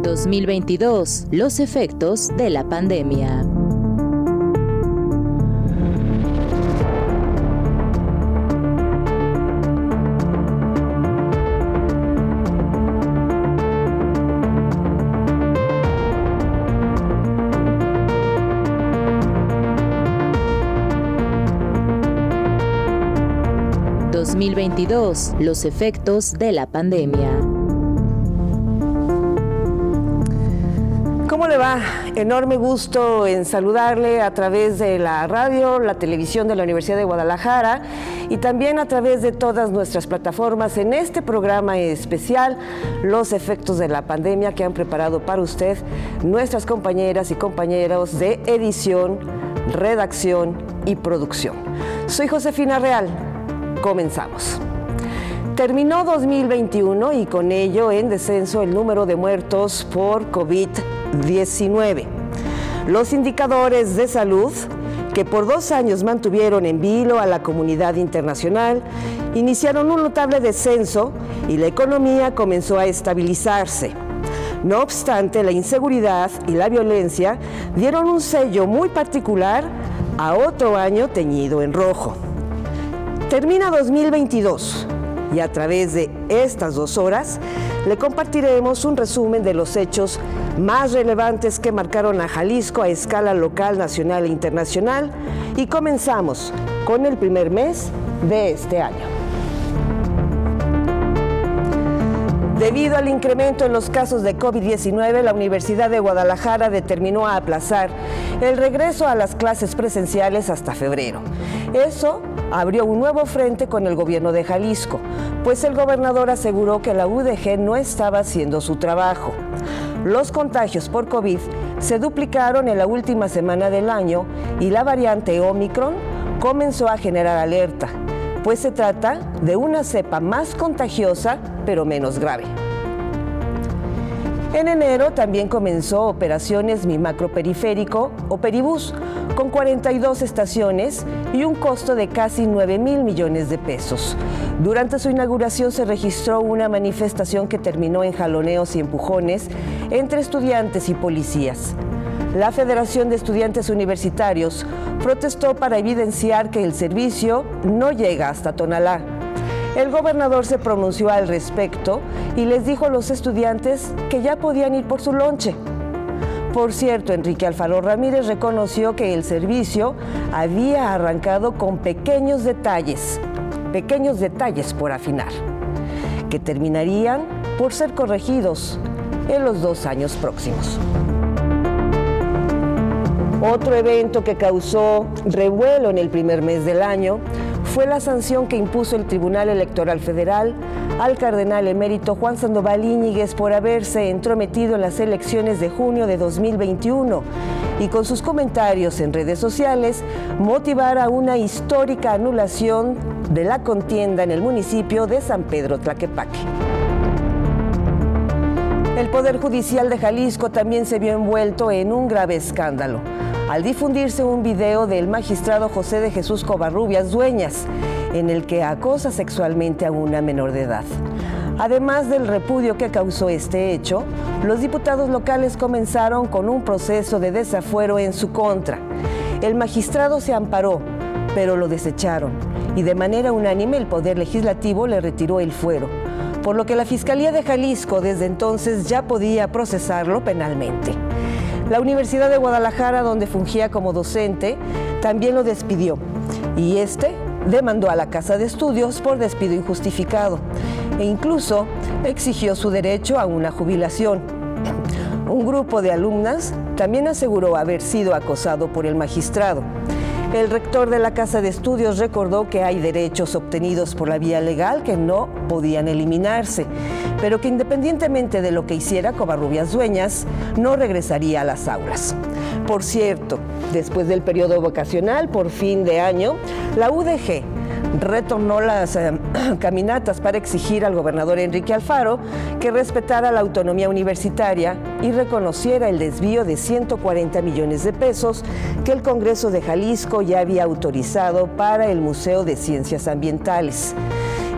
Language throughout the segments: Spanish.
2022. Los efectos de la pandemia. Los efectos de la pandemia. ¿Cómo le va? Enorme gusto en saludarle a través de la radio, la televisión de la Universidad de Guadalajara y también a través de todas nuestras plataformas en este programa especial, Los efectos de la pandemia, que han preparado para usted nuestras compañeras y compañeros de edición, redacción y producción. Soy Josefina Real. Comenzamos. Terminó 2021 y con ello en descenso el número de muertos por COVID-19. Los indicadores de salud, que por 2 años mantuvieron en vilo a la comunidad internacional, iniciaron un notable descenso y la economía comenzó a estabilizarse. No obstante, la inseguridad y la violencia dieron un sello muy particular a otro año teñido en rojo. Termina 2022 y a través de estas 2 horas le compartiremos un resumen de los hechos más relevantes que marcaron a Jalisco a escala local, nacional e internacional, y comenzamos con el primer mes de este año. Debido al incremento en los casos de COVID-19, la Universidad de Guadalajara determinó aplazar el regreso a las clases presenciales hasta febrero. Eso abrió un nuevo frente con el gobierno de Jalisco, pues el gobernador aseguró que la UDG no estaba haciendo su trabajo. Los contagios por COVID se duplicaron en la última semana del año y la variante Omicron comenzó a generar alerta, pues se trata de una cepa más contagiosa pero menos grave. En enero también comenzó operaciones Mi Macroperiférico o Peribús, con 42 estaciones y un costo de casi 9,000 millones de pesos. Durante su inauguración se registró una manifestación que terminó en jaloneos y empujones entre estudiantes y policías. La Federación de Estudiantes Universitarios protestó para evidenciar que el servicio no llega hasta Tonalá. El gobernador se pronunció al respecto y les dijo a los estudiantes que ya podían ir por su lonche. Por cierto, Enrique Alfaro Ramírez reconoció que el servicio había arrancado con pequeños detalles por afinar, que terminarían por ser corregidos en los 2 años próximos. Otro evento que causó revuelo en el primer mes del año fue la sanción que impuso el Tribunal Electoral Federal al cardenal emérito Juan Sandoval Íñiguez por haberse entrometido en las elecciones de junio de 2021 y con sus comentarios en redes sociales motivara una histórica anulación de la contienda en el municipio de San Pedro Tlaquepaque. El Poder Judicial de Jalisco también se vio envuelto en un grave escándalo al difundirse un video del magistrado José de Jesús Covarrubias Dueñas, en el que acosa sexualmente a una menor de edad. Además del repudio que causó este hecho, los diputados locales comenzaron con un proceso de desafuero en su contra. El magistrado se amparó, pero lo desecharon, y de manera unánime el Poder Legislativo le retiró el fuero, por lo que la Fiscalía de Jalisco desde entonces ya podía procesarlo penalmente. La Universidad de Guadalajara, donde fungía como docente, también lo despidió, y este demandó a la Casa de Estudios por despido injustificado e incluso exigió su derecho a una jubilación. Un grupo de alumnas también aseguró haber sido acosado por el magistrado. El rector de la Casa de Estudios recordó que hay derechos obtenidos por la vía legal que no podían eliminarse, pero que independientemente de lo que hiciera Covarrubias Dueñas, no regresaría a las aulas. Por cierto, después del periodo vacacional por fin de año, la UDG retornó las caminatas para exigir al gobernador Enrique Alfaro que respetara la autonomía universitaria y reconociera el desvío de 140 millones de pesos que el Congreso de Jalisco ya había autorizado para el Museo de Ciencias Ambientales.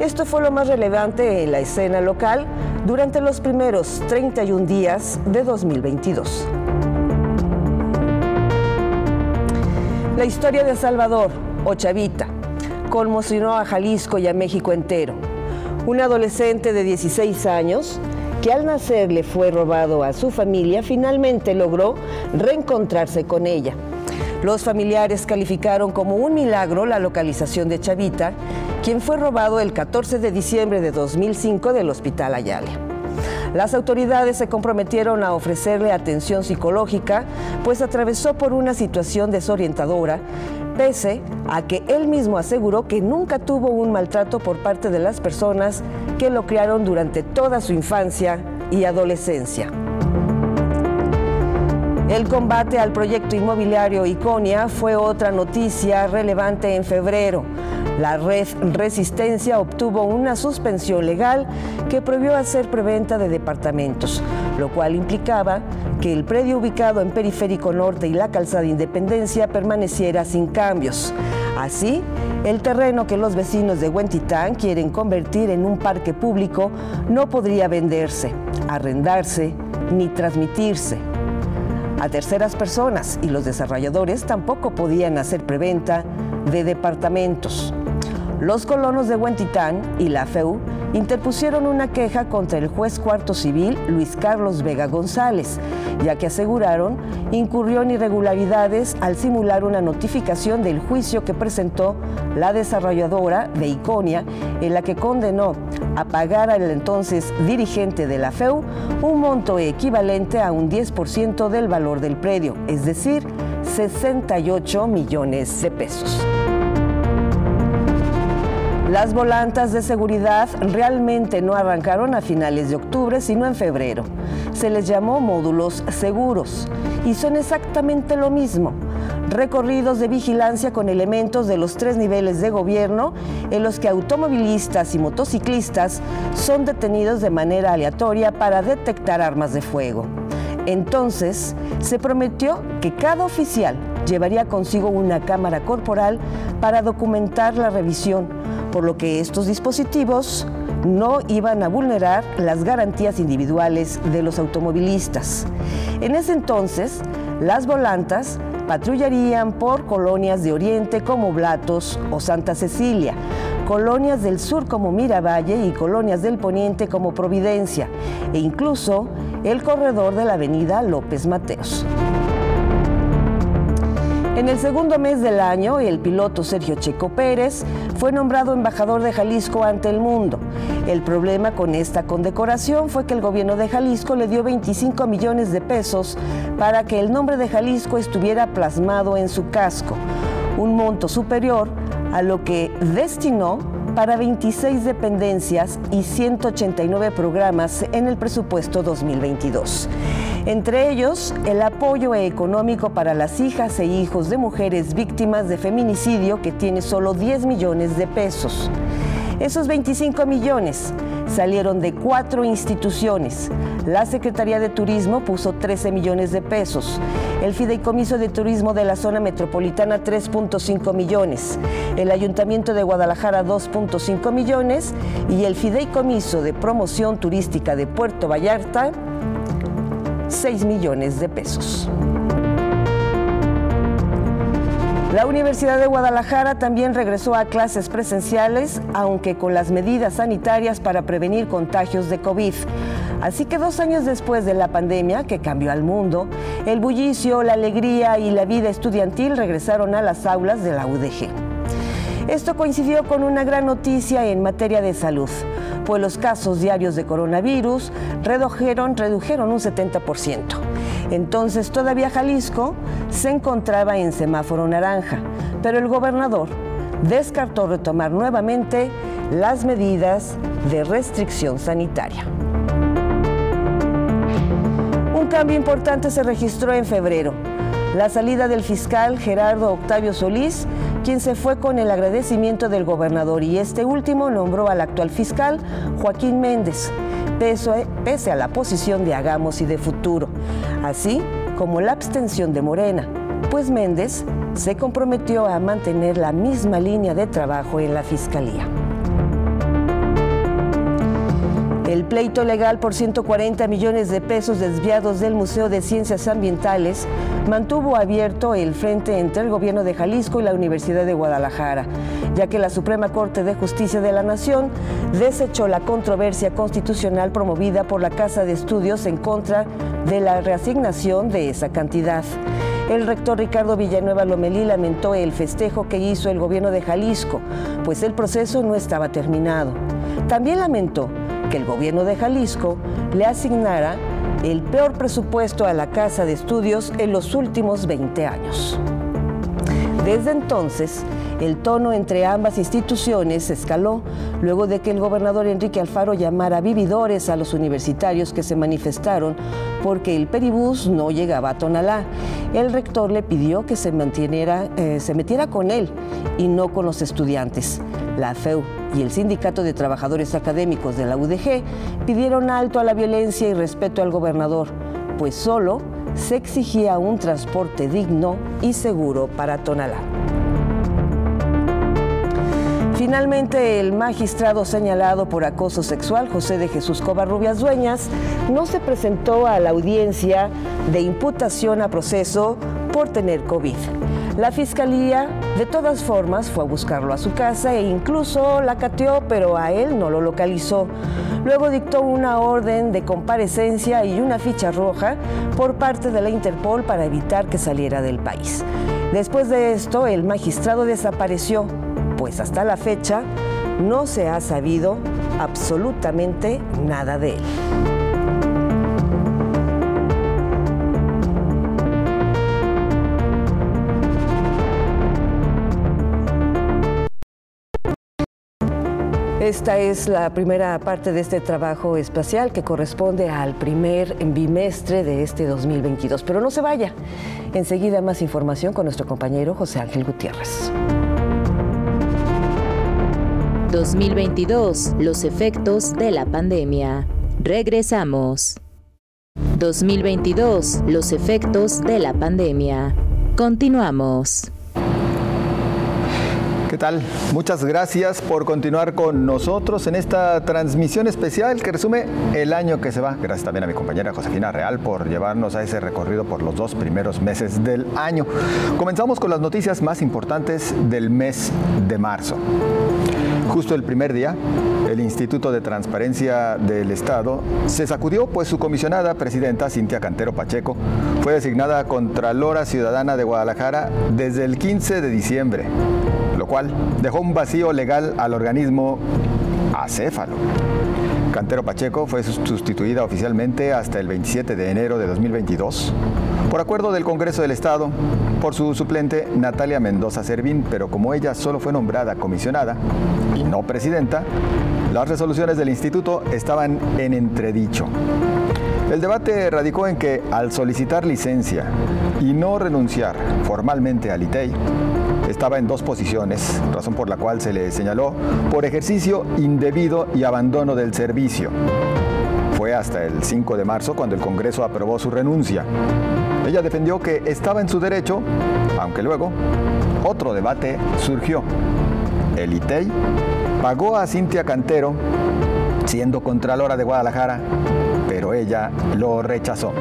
Esto fue lo más relevante en la escena local durante los primeros 31 días de 2022. La historia de Salvador, o Chavita, conmocionó a Jalisco y a México entero. Un adolescente de 16 años, que al nacer le fue robado a su familia, finalmente logró reencontrarse con ella. Los familiares calificaron como un milagro la localización de Chavita, quien fue robado el 14 de diciembre de 2005 del Hospital Ayala. Las autoridades se comprometieron a ofrecerle atención psicológica, pues atravesó por una situación desorientadora, pese a que él mismo aseguró que nunca tuvo un maltrato por parte de las personas que lo criaron durante toda su infancia y adolescencia. El combate al proyecto inmobiliario Iconia fue otra noticia relevante en febrero. La red Resistencia obtuvo una suspensión legal que prohibió hacer preventa de departamentos, lo cual implicaba que el predio ubicado en Periférico Norte y la Calzada Independencia permaneciera sin cambios. Así, el terreno que los vecinos de Huentitán quieren convertir en un parque público no podría venderse, arrendarse ni transmitirse a terceras personas, y los desarrolladores tampoco podían hacer preventa de departamentos. Los colonos de Huentitán y la FEU interpusieron una queja contra el juez cuarto civil Luis Carlos Vega González, ya que aseguraron incurrió en irregularidades al simular una notificación del juicio que presentó la desarrolladora de Iconia, en la que condenó a pagar al entonces dirigente de la FEU un monto equivalente a un 10% del valor del predio, es decir, 68 millones de pesos. Las volantas de seguridad realmente no arrancaron a finales de octubre, sino en febrero. Se les llamó módulos seguros y son exactamente lo mismo. Recorridos de vigilancia con elementos de los 3 niveles de gobierno en los que automovilistas y motociclistas son detenidos de manera aleatoria para detectar armas de fuego. Entonces, se prometió que cada oficial llevaría consigo una cámara corporal para documentar la revisión, por lo que estos dispositivos no iban a vulnerar las garantías individuales de los automovilistas. En ese entonces, las volantas patrullarían por colonias de Oriente como Blatos o Santa Cecilia, colonias del sur como Miravalle y colonias del poniente como Providencia, e incluso el corredor de la avenida López Mateos. En el segundo mes del año, el piloto Sergio Checo Pérez fue nombrado embajador de Jalisco ante el mundo. El problema con esta condecoración fue que el gobierno de Jalisco le dio 25 millones de pesos para que el nombre de Jalisco estuviera plasmado en su casco, un monto superior a lo que destinó para 26 dependencias y 189 programas en el presupuesto 2022. Entre ellos, el apoyo económico para las hijas e hijos de mujeres víctimas de feminicidio, que tiene solo 10 millones de pesos. Esos 25 millones salieron de 4 instituciones. La Secretaría de Turismo puso 13 millones de pesos, el Fideicomiso de Turismo de la Zona Metropolitana 3.5 millones, el Ayuntamiento de Guadalajara 2.5 millones y el Fideicomiso de Promoción Turística de Puerto Vallarta 6 millones de pesos. La Universidad de Guadalajara también regresó a clases presenciales, aunque con las medidas sanitarias para prevenir contagios de COVID. Así que 2 años después de la pandemia que cambió al mundo, el bullicio, la alegría y la vida estudiantil regresaron a las aulas de la UDG. Esto coincidió con una gran noticia en materia de salud, pues los casos diarios de coronavirus redujeron un 70%. Entonces todavía Jalisco se encontraba en semáforo naranja, pero el gobernador descartó retomar nuevamente las medidas de restricción sanitaria. Un cambio importante se registró en febrero. La salida del fiscal Gerardo Octavio Solís, quien se fue con el agradecimiento del gobernador, y este último nombró al actual fiscal Joaquín Méndez, pese a la posición de Hagamos y de Futuro, así como la abstención de Morena, pues Méndez se comprometió a mantener la misma línea de trabajo en la Fiscalía. El pleito legal por 140 millones de pesos desviados del Museo de Ciencias Ambientales mantuvo abierto el frente entre el gobierno de Jalisco y la Universidad de Guadalajara, ya que la Suprema Corte de Justicia de la Nación desechó la controversia constitucional promovida por la Casa de Estudios en contra de la reasignación de esa cantidad. El rector Ricardo Villanueva Lomelí lamentó el festejo que hizo el gobierno de Jalisco, pues el proceso no estaba terminado. También lamentó que el gobierno de Jalisco le asignara el peor presupuesto a la Casa de Estudios en los últimos 20 años. Desde entonces, el tono entre ambas instituciones escaló luego de que el gobernador Enrique Alfaro llamara vividores a los universitarios que se manifestaron porque el peribús no llegaba a Tonalá. El rector le pidió que se metiera con él y no con los estudiantes. La FEU y el Sindicato de Trabajadores Académicos de la UDG pidieron alto a la violencia y respeto al gobernador, pues solo se exigía un transporte digno y seguro para Tonalá. Finalmente, el magistrado señalado por acoso sexual, José de Jesús Covarrubias Dueñas, no se presentó a la audiencia de imputación a proceso por tener COVID. La fiscalía, de todas formas, fue a buscarlo a su casa e incluso la cateó, pero a él no lo localizó. Luego dictó una orden de comparecencia y una ficha roja por parte de la Interpol para evitar que saliera del país. Después de esto, el magistrado desapareció, pues hasta la fecha no se ha sabido absolutamente nada de él. Esta es la primera parte de este trabajo espacial que corresponde al primer bimestre de este 2022. Pero no se vaya. Enseguida más información con nuestro compañero José Ángel Gutiérrez. 2022, los efectos de la pandemia. Regresamos. 2022, los efectos de la pandemia. Continuamos. ¿Qué tal? Muchas gracias por continuar con nosotros en esta transmisión especial que resume el año que se va. Gracias también a mi compañera Josefina Real por llevarnos a ese recorrido por los 2 primeros meses del año. Comenzamos con las noticias más importantes del mes de marzo. Justo el primer día, el Instituto de Transparencia del Estado se sacudió, pues su comisionada presidenta, Cintia Cantero Pacheco, fue designada Contralora Ciudadana de Guadalajara desde el 15 de diciembre, lo cual dejó un vacío legal al organismo acéfalo. Cantero Pacheco fue sustituida oficialmente hasta el 27 de enero de 2022 por acuerdo del Congreso del Estado por su suplente Natalia Mendoza Servín, pero como ella solo fue nombrada comisionada y no presidenta, las resoluciones del instituto estaban en entredicho. El debate radicó en que al solicitar licencia y no renunciar formalmente al ITEI, estaba en 2 posiciones, razón por la cual se le señaló por ejercicio indebido y abandono del servicio. Fue hasta el 5 de marzo cuando el Congreso aprobó su renuncia. Ella defendió que estaba en su derecho, aunque luego otro debate surgió. El ITEI pagó a Cintia Cantero, siendo Contralora de Guadalajara, pero ella lo rechazó.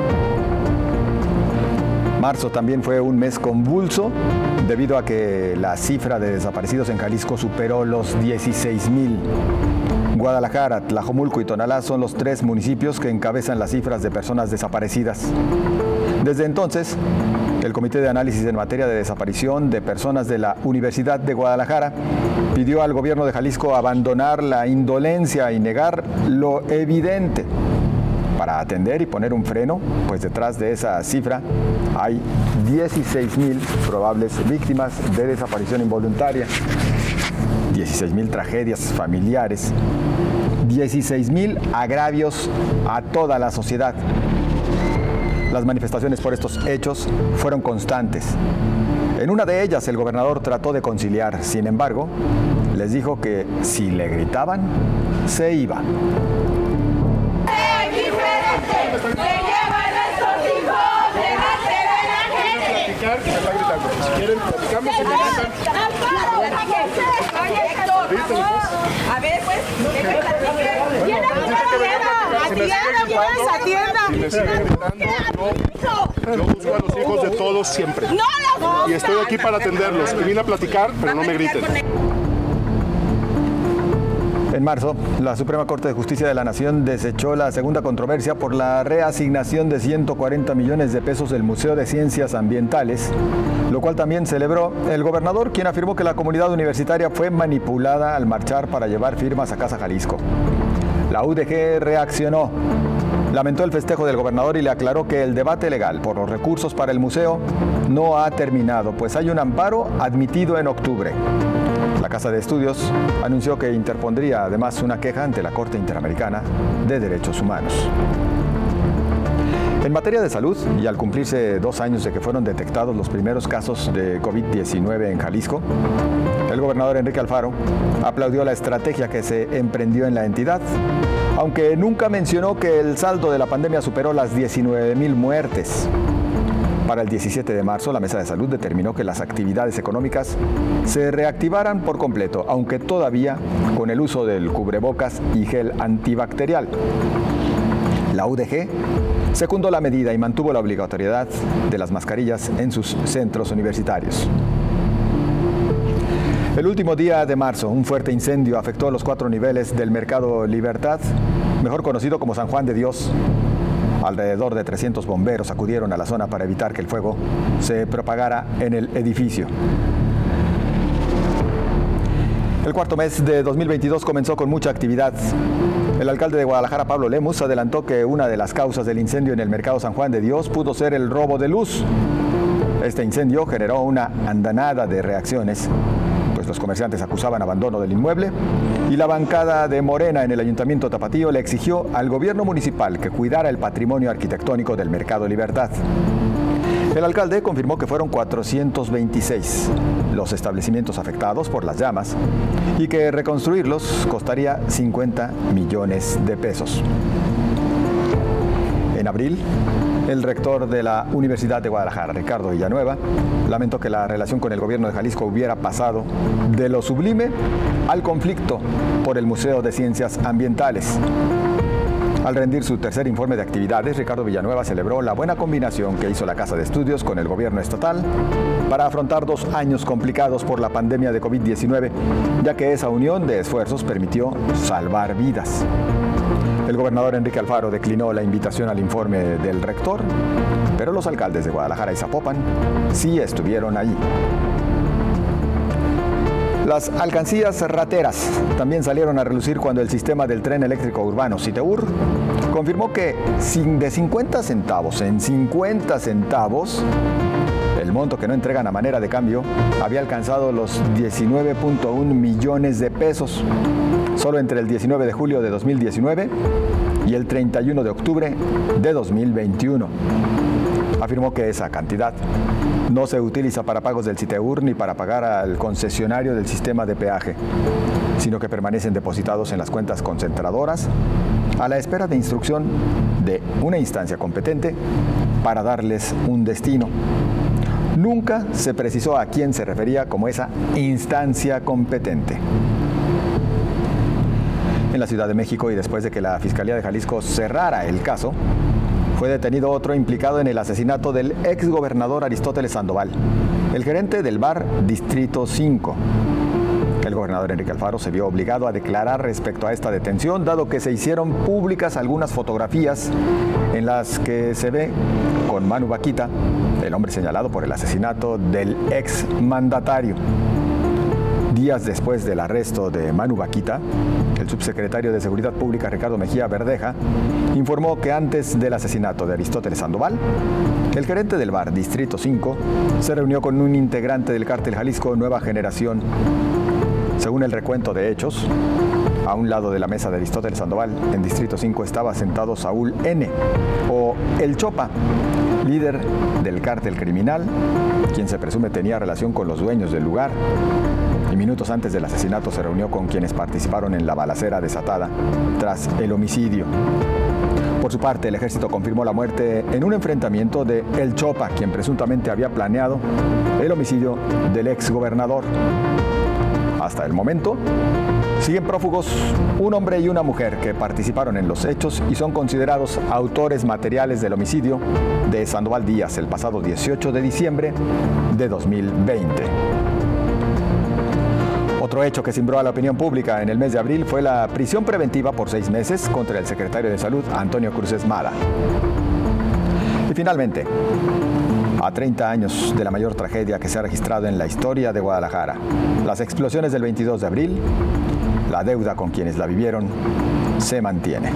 Marzo también fue un mes convulso debido a que la cifra de desaparecidos en Jalisco superó los 16,000. Guadalajara, Tlajomulco y Tonalá son los 3 municipios que encabezan las cifras de personas desaparecidas. Desde entonces, el Comité de Análisis en Materia de Desaparición de Personas de la Universidad de Guadalajara pidió al gobierno de Jalisco abandonar la indolencia y negar lo evidente para atender y poner un freno, pues detrás de esa cifra hay 16,000 probables víctimas de desaparición involuntaria, 16,000 tragedias familiares, 16,000 agravios a toda la sociedad. Las manifestaciones por estos hechos fueron constantes. En una de ellas el gobernador trató de conciliar, sin embargo, les dijo que si le gritaban, se iba. Si quieren, platicamos y A ver, pues, ¿qué me platican? Yo busco a los hijos de todos siempre. Y estoy aquí para atenderlos. Y vine a platicar, pero no me griten. En marzo, la Suprema Corte de Justicia de la Nación desechó la segunda controversia por la reasignación de 140 millones de pesos del Museo de Ciencias Ambientales, lo cual también celebró el gobernador, quien afirmó que la comunidad universitaria fue manipulada al marchar para llevar firmas a Casa Jalisco. La UDG reaccionó, lamentó el festejo del gobernador y le aclaró que el debate legal por los recursos para el museo no ha terminado, pues hay un amparo admitido en octubre. La Casa de Estudios anunció que interpondría además una queja ante la Corte Interamericana de Derechos Humanos. En materia de salud, y al cumplirse 2 años de que fueron detectados los primeros casos de COVID-19 en Jalisco, el gobernador Enrique Alfaro aplaudió la estrategia que se emprendió en la entidad, aunque nunca mencionó que el saldo de la pandemia superó las 19,000 muertes. Para el 17 de marzo, la Mesa de Salud determinó que las actividades económicas se reactivaran por completo, aunque todavía con el uso del cubrebocas y gel antibacterial. La UDG secundó la medida y mantuvo la obligatoriedad de las mascarillas en sus centros universitarios. El último día de marzo, un fuerte incendio afectó los 4 niveles del Mercado Libertad, mejor conocido como San Juan de Dios. Alrededor de 300 bomberos acudieron a la zona para evitar que el fuego se propagara en el edificio. El cuarto mes de 2022 comenzó con mucha actividad. El alcalde de Guadalajara, Pablo Lemus, adelantó que una de las causas del incendio en el Mercado San Juan de Dios pudo ser el robo de luz. Este incendio generó una andanada de reacciones, pues los comerciantes acusaban abandono del inmueble y la bancada de Morena en el Ayuntamiento Tapatío le exigió al gobierno municipal que cuidara el patrimonio arquitectónico del Mercado Libertad. El alcalde confirmó que fueron 426 los establecimientos afectados por las llamas y que reconstruirlos costaría 50 millones de pesos. En abril, el rector de la Universidad de Guadalajara, Ricardo Villanueva, lamentó que la relación con el gobierno de Jalisco hubiera pasado de lo sublime al conflicto por el Museo de Ciencias Ambientales. Al rendir su tercer informe de actividades, Ricardo Villanueva celebró la buena combinación que hizo la Casa de Estudios con el gobierno estatal para afrontar 2 años complicados por la pandemia de COVID-19, ya que esa unión de esfuerzos permitió salvar vidas. El gobernador Enrique Alfaro declinó la invitación al informe del rector, pero los alcaldes de Guadalajara y Zapopan sí estuvieron allí. Las alcancías rateras también salieron a relucir cuando el sistema del tren eléctrico urbano Citeur confirmó que de 50 centavos en 50 centavos, el monto que no entregan a manera de cambio había alcanzado los 19.1 millones de pesos. Solo entre el 19 de julio de 2019 y el 31 de octubre de 2021. Afirmó que esa cantidad no se utiliza para pagos del Citeur ni para pagar al concesionario del sistema de peaje, sino que permanecen depositados en las cuentas concentradoras a la espera de instrucción de una instancia competente para darles un destino. Nunca se precisó a quién se refería como esa instancia competente. En la Ciudad de México, y después de que la Fiscalía de Jalisco cerrara el caso, fue detenido otro implicado en el asesinato del exgobernador Aristóteles Sandoval, el gerente del bar Distrito 5. El gobernador Enrique Alfaro se vio obligado a declarar respecto a esta detención, dado que se hicieron públicas algunas fotografías en las que se ve con Manu Vaquita, el hombre señalado por el asesinato del exmandatario. Días después del arresto de Manu Vaquita, el subsecretario de Seguridad Pública Ricardo Mejía Verdeja informó que antes del asesinato de Aristóteles Sandoval, el gerente del bar Distrito 5 se reunió con un integrante del cártel Jalisco Nueva Generación. Según el recuento de hechos, a un lado de la mesa de Aristóteles Sandoval, en Distrito 5, estaba sentado Saúl N., o El Chopa, líder del cártel criminal, quien se presume tenía relación con los dueños del lugar, y minutos antes del asesinato se reunió con quienes participaron en la balacera desatada tras el homicidio. Por su parte, el ejército confirmó la muerte en un enfrentamiento de El Chopa, quien presuntamente había planeado el homicidio del exgobernador. Hasta el momento, Siguen prófugos un hombre y una mujer que participaron en los hechos y son considerados autores materiales del homicidio de Sandoval Díaz el pasado 18 de diciembre de 2020. Otro hecho que cimbró a la opinión pública en el mes de abril fue la prisión preventiva por 6 meses contra el secretario de Salud, Antonio Cruz Esmada. Y finalmente, a 30 años de la mayor tragedia que se ha registrado en la historia de Guadalajara, las explosiones del 22 de abril, la deuda con quienes la vivieron se mantiene.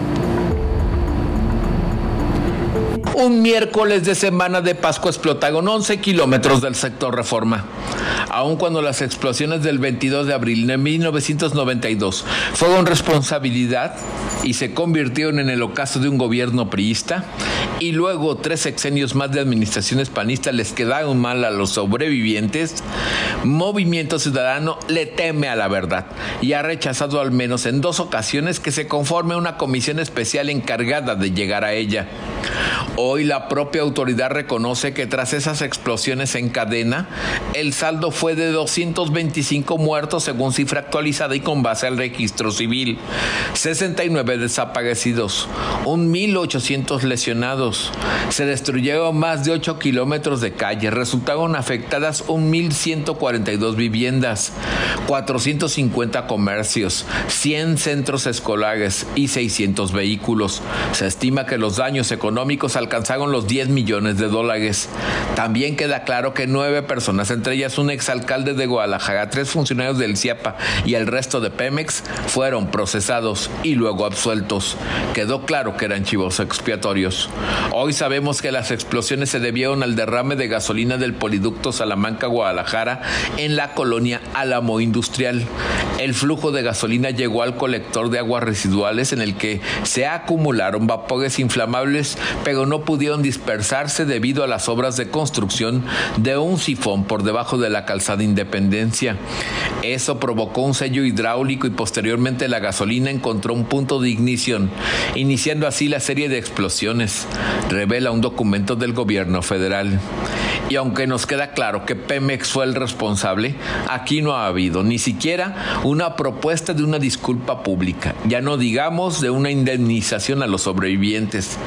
Un miércoles de semana de Pascua explotaron 11 kilómetros del sector Reforma. Aun cuando las explosiones del 22 de abril de 1992 fueron responsabilidad y se convirtieron en el ocaso de un gobierno priista, y luego 3 sexenios más de administraciones panistas les quedaron mal a los sobrevivientes, Movimiento Ciudadano le teme a la verdad y ha rechazado al menos en 2 ocasiones que se conforme una comisión especial encargada de llegar a ella. Hoy la propia autoridad reconoce que tras esas explosiones en cadena, el saldo fue de 225 muertos según cifra actualizada y con base al registro civil, 69 desaparecidos, 1.800 lesionados. Se destruyeron más de 8 kilómetros de calle, resultaron afectadas 1.142 viviendas, 450 comercios, 100 centros escolares y 600 vehículos. Se estima que los daños económicos alcanzaron los $10 millones. También queda claro que 9 personas, entre ellas un exalcalde de Guadalajara, 3 funcionarios del CIAPA y el resto de Pemex, fueron procesados y luego absueltos. Quedó claro que eran chivos expiatorios. Hoy sabemos que las explosiones se debieron al derrame de gasolina del poliducto Salamanca-Guadalajara en la colonia Álamo Industrial. El flujo de gasolina llegó al colector de aguas residuales en el que se acumularon vapores inflamables, pero no pudieron dispersarse debido a las obras de construcción de un sifón por debajo de la calzada Independencia. Eso provocó un sello hidráulico y posteriormente la gasolina encontró un punto de ignición, iniciando así la serie de explosiones, revela un documento del gobierno federal. Y aunque nos queda claro que Pemex fue el responsable, aquí no ha habido ni siquiera una propuesta de una disculpa pública, ya no digamos de una indemnización a los sobrevivientes.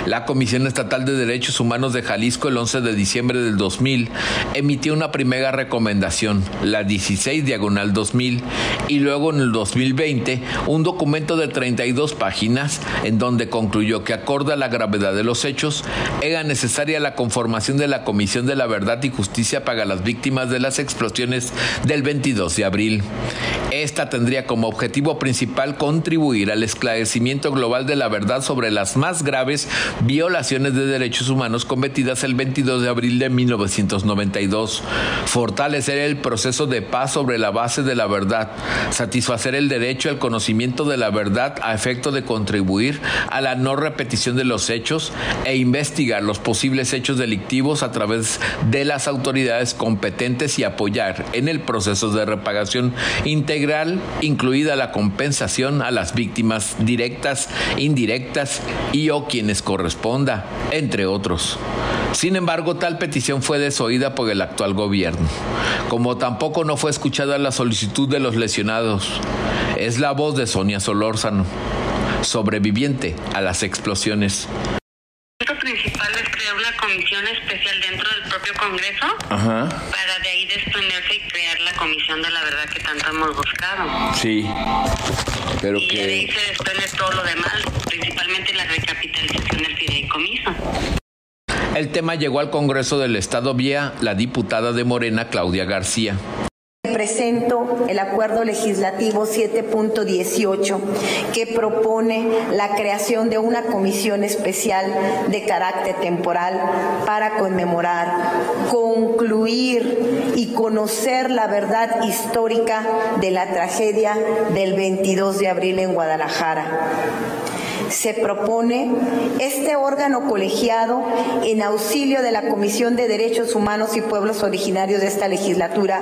La Comisión Estatal de Derechos Humanos de Jalisco el 11 de diciembre del 2000 emitió una primera recomendación, la 16/2000, y luego en el 2020 un documento de 32 páginas en donde concluyó que acorde a la gravedad de los hechos era necesaria la conformación de la Comisión de la Verdad y Justicia para las víctimas de las explosiones del 22 de abril. Esta tendría como objetivo principal contribuir al esclarecimiento global de la verdad sobre las más graves violaciones de derechos humanos cometidas el 22 de abril de 1992, fortalecer el proceso de paz sobre la base de la verdad, satisfacer el derecho al conocimiento de la verdad a efecto de contribuir a la no repetición de los hechos e investigar los posibles hechos delictivos a través de las autoridades competentes y apoyar en el proceso de reparación integral, incluida la compensación a las víctimas directas, indirectas y o quienes corresponda, entre otros. Sin embargo, tal petición fue desoída por el actual gobierno, como tampoco no fue escuchada la solicitud de los lesionados. Es la voz de Sonia Solórzano, sobreviviente a las explosiones. Lo principal es crear una comisión especial dentro del propio Congreso para de ahí desprenderse y crear la comisión de la verdad que tanto hemos buscado. Sí, pero y de ahí se desprende todo lo demás, principalmente la recapitalización del fideicomiso. El tema llegó al Congreso del Estado vía la diputada de Morena, Claudia García. Presento el acuerdo legislativo 7.18 que propone la creación de una comisión especial de carácter temporal para conmemorar, concluir y conocer la verdad histórica de la tragedia del 22 de abril en Guadalajara. Se propone este órgano colegiado en auxilio de la Comisión de Derechos Humanos y Pueblos Originarios de esta legislatura.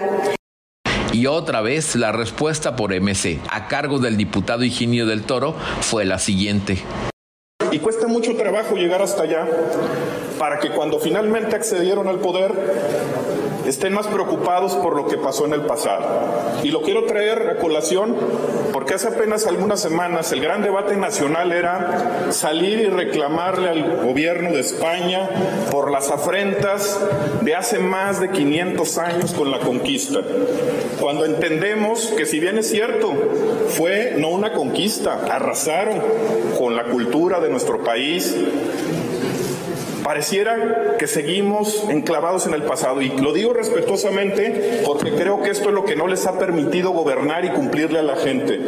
Y otra vez la respuesta por MC, a cargo del diputado Higinio del Toro, fue la siguiente. Y cuesta mucho trabajo llegar hasta allá para que cuando finalmente accedieron al poder estén más preocupados por lo que pasó en el pasado. Y lo quiero traer a colación porque hace apenas algunas semanas el gran debate nacional era salir y reclamarle al gobierno de España por las afrentas de hace más de 500 años con la conquista. Cuando entendemos que, si bien es cierto, fue no una conquista, arrasaron con la cultura de nuestro país, pareciera que seguimos enclavados en el pasado, y lo digo respetuosamente porque creo que esto es lo que no les ha permitido gobernar y cumplirle a la gente.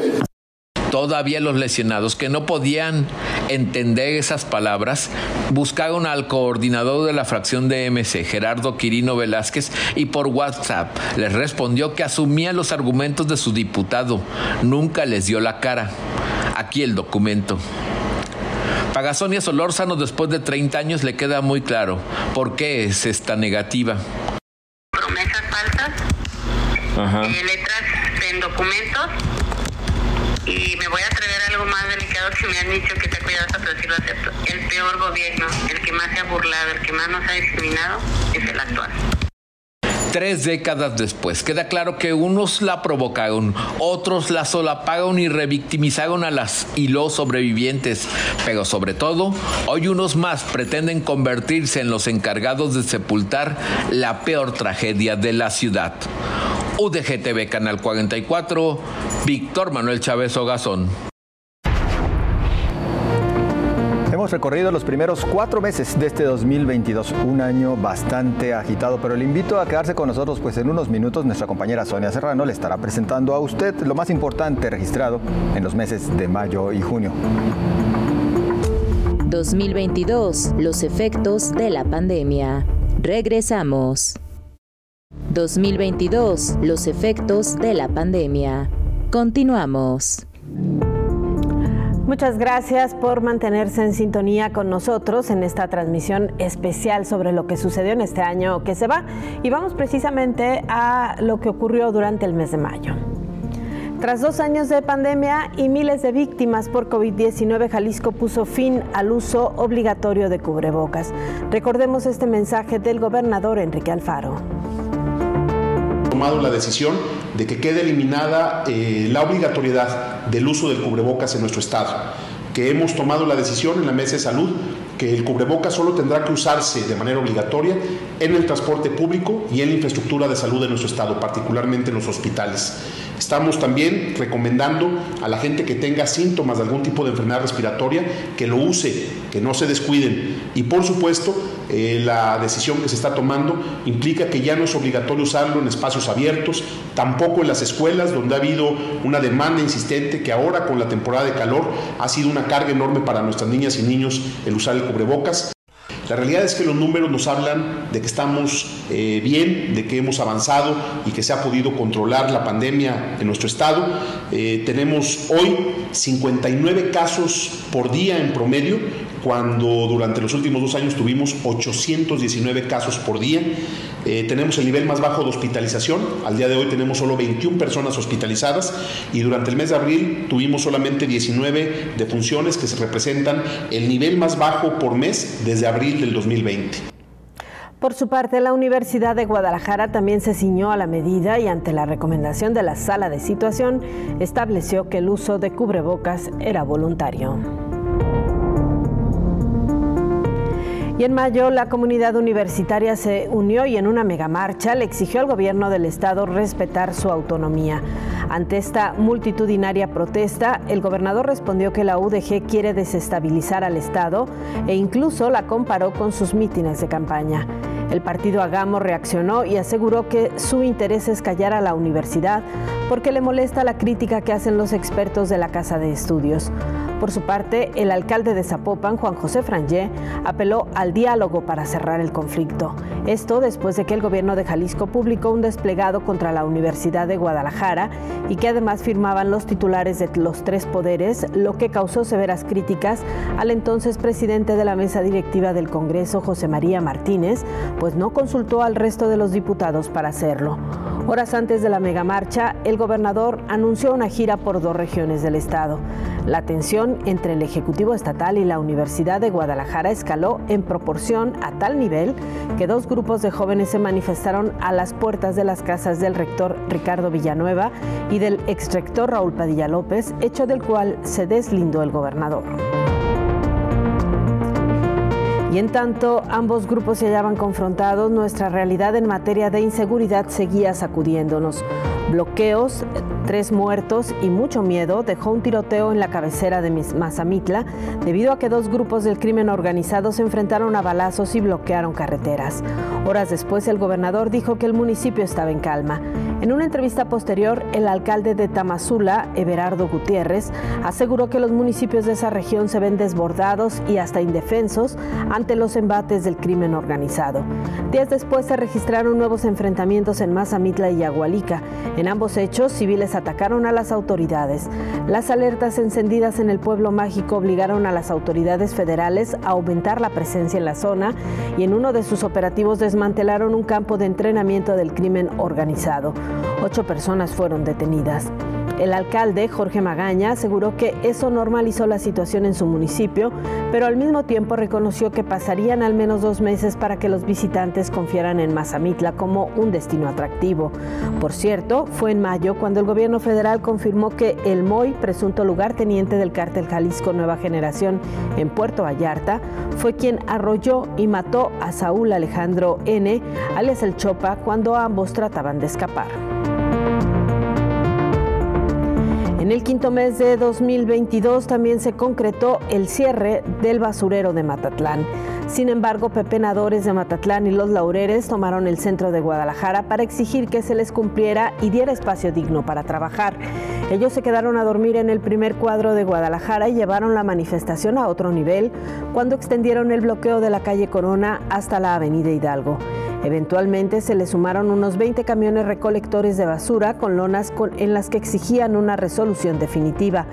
Todavía los lesionados, que no podían entender esas palabras, buscaron al coordinador de la fracción de MC, Gerardo Quirino Velázquez, y por WhatsApp les respondió que asumía los argumentos de su diputado. Nunca les dio la cara. Aquí el documento. Para Sonia Solórzano, después de 30 años, le queda muy claro por qué es esta negativa. Promesas falsas, letras en documentos, y me voy a atrever a algo más delicado que me han dicho que te cuidadosa, pero sí lo acepto. El peor gobierno, el que más se ha burlado, el que más nos ha discriminado, es el actual. 3 décadas después, queda claro que unos la provocaron, otros la solaparon y revictimizaron a las y los sobrevivientes, pero sobre todo, hoy unos más pretenden convertirse en los encargados de sepultar la peor tragedia de la ciudad. UDG-TV, Canal 44, Víctor Manuel Chávez Ogazón. Hemos recorrido los primeros 4 meses de este 2022, un año bastante agitado, pero le invito a quedarse con nosotros, pues en unos minutos nuestra compañera Sonia Serrano le estará presentando a usted lo más importante registrado en los meses de mayo y junio. 2022, los efectos de la pandemia. Regresamos. 2022, los efectos de la pandemia. Continuamos. Muchas gracias por mantenerse en sintonía con nosotros en esta transmisión especial sobre lo que sucedió en este año que se va. Y vamos precisamente a lo que ocurrió durante el mes de mayo. Tras 2 años de pandemia y miles de víctimas por COVID-19, Jalisco puso fin al uso obligatorio de cubrebocas. Recordemos este mensaje del gobernador Enrique Alfaro. Tomado la decisión de que quede eliminada la obligatoriedad del uso del cubrebocas en nuestro estado, que hemos tomado la decisión en la Mesa de Salud que el cubrebocas solo tendrá que usarse de manera obligatoria en el transporte público y en la infraestructura de salud de nuestro estado, particularmente en los hospitales. Estamos también recomendando a la gente que tenga síntomas de algún tipo de enfermedad respiratoria que lo use, que no se descuiden. Y por supuesto, la decisión que se está tomando implica que ya no es obligatorio usarlo en espacios abiertos, tampoco en las escuelas, donde ha habido una demanda insistente que ahora con la temporada de calor ha sido una carga enorme para nuestras niñas y niños el usar el cubrebocas. La realidad es que los números nos hablan de que estamos bien, de que hemos avanzado y que se ha podido controlar la pandemia en nuestro estado. Tenemos hoy 59 casos por día en promedio, cuando durante los últimos 2 años tuvimos 819 casos por día. Tenemos el nivel más bajo de hospitalización. Al día de hoy tenemos solo 21 personas hospitalizadas y durante el mes de abril tuvimos solamente 19 defunciones, que se representan el nivel más bajo por mes desde abril del 2020. Por su parte, la Universidad de Guadalajara también se ciñó a la medida y ante la recomendación de la Sala de Situación estableció que el uso de cubrebocas era voluntario. Y en mayo, la comunidad universitaria se unió y en una megamarcha le exigió al gobierno del estado respetar su autonomía. Ante esta multitudinaria protesta, el gobernador respondió que la UDG quiere desestabilizar al estado e incluso la comparó con sus mítines de campaña. El partido Hagamos reaccionó y aseguró que su interés es callar a la universidad porque le molesta la crítica que hacen los expertos de la Casa de Estudios. Por su parte, el alcalde de Zapopan, Juan José Frangé, apeló al diálogo para cerrar el conflicto. Esto después de que el gobierno de Jalisco publicó un desplegado contra la Universidad de Guadalajara y que además firmaban los titulares de los 3 poderes, lo que causó severas críticas al entonces presidente de la mesa directiva del Congreso, José María Martínez, pues no consultó al resto de los diputados para hacerlo. Horas antes de la megamarcha, el gobernador anunció una gira por 2 regiones del estado. La tensión entre el Ejecutivo Estatal y la Universidad de Guadalajara escaló en proporción a tal nivel que 2 grupos de jóvenes se manifestaron a las puertas de las casas del rector Ricardo Villanueva y del exrector Raúl Padilla López, hecho del cual se deslindó el gobernador. Y en tanto ambos grupos se hallaban confrontados, nuestra realidad en materia de inseguridad seguía sacudiéndonos. Bloqueos, 3 muertos y mucho miedo dejó un tiroteo en la cabecera de Mazamitla debido a que 2 grupos del crimen organizado se enfrentaron a balazos y bloquearon carreteras. Horas después, el gobernador dijo que el municipio estaba en calma. En una entrevista posterior, el alcalde de Tamazula, Everardo Gutiérrez, aseguró que los municipios de esa región se ven desbordados y hasta indefensos ante los embates del crimen organizado. Días después se registraron nuevos enfrentamientos en Mazamitla y Agualica. En ambos hechos, civiles atacaron a las autoridades. Las alertas encendidas en el pueblo mágico obligaron a las autoridades federales a aumentar la presencia en la zona y en uno de sus operativos desmantelaron un campo de entrenamiento del crimen organizado. 8 personas fueron detenidas. El alcalde, Jorge Magaña, aseguró que eso normalizó la situación en su municipio, pero al mismo tiempo reconoció que pasarían al menos 2 meses para que los visitantes confiaran en Mazamitla como un destino atractivo. Por cierto, fue en mayo cuando el gobierno federal confirmó que el Moy, presunto lugarteniente del cártel Jalisco Nueva Generación en Puerto Vallarta, fue quien arrolló y mató a Saúl Alejandro N., alias El Chopa, cuando ambos trataban de escapar. En el 5º mes de 2022 también se concretó el cierre del basurero de Matatlán. Sin embargo, pepenadores de Matatlán y Los Laureles tomaron el centro de Guadalajara para exigir que se les cumpliera y diera espacio digno para trabajar. Ellos se quedaron a dormir en el primer cuadro de Guadalajara y llevaron la manifestación a otro nivel cuando extendieron el bloqueo de la calle Corona hasta la avenida Hidalgo. Eventualmente se le sumaron unos 20 camiones recolectores de basura con lonas en las que exigían una resolución definitiva.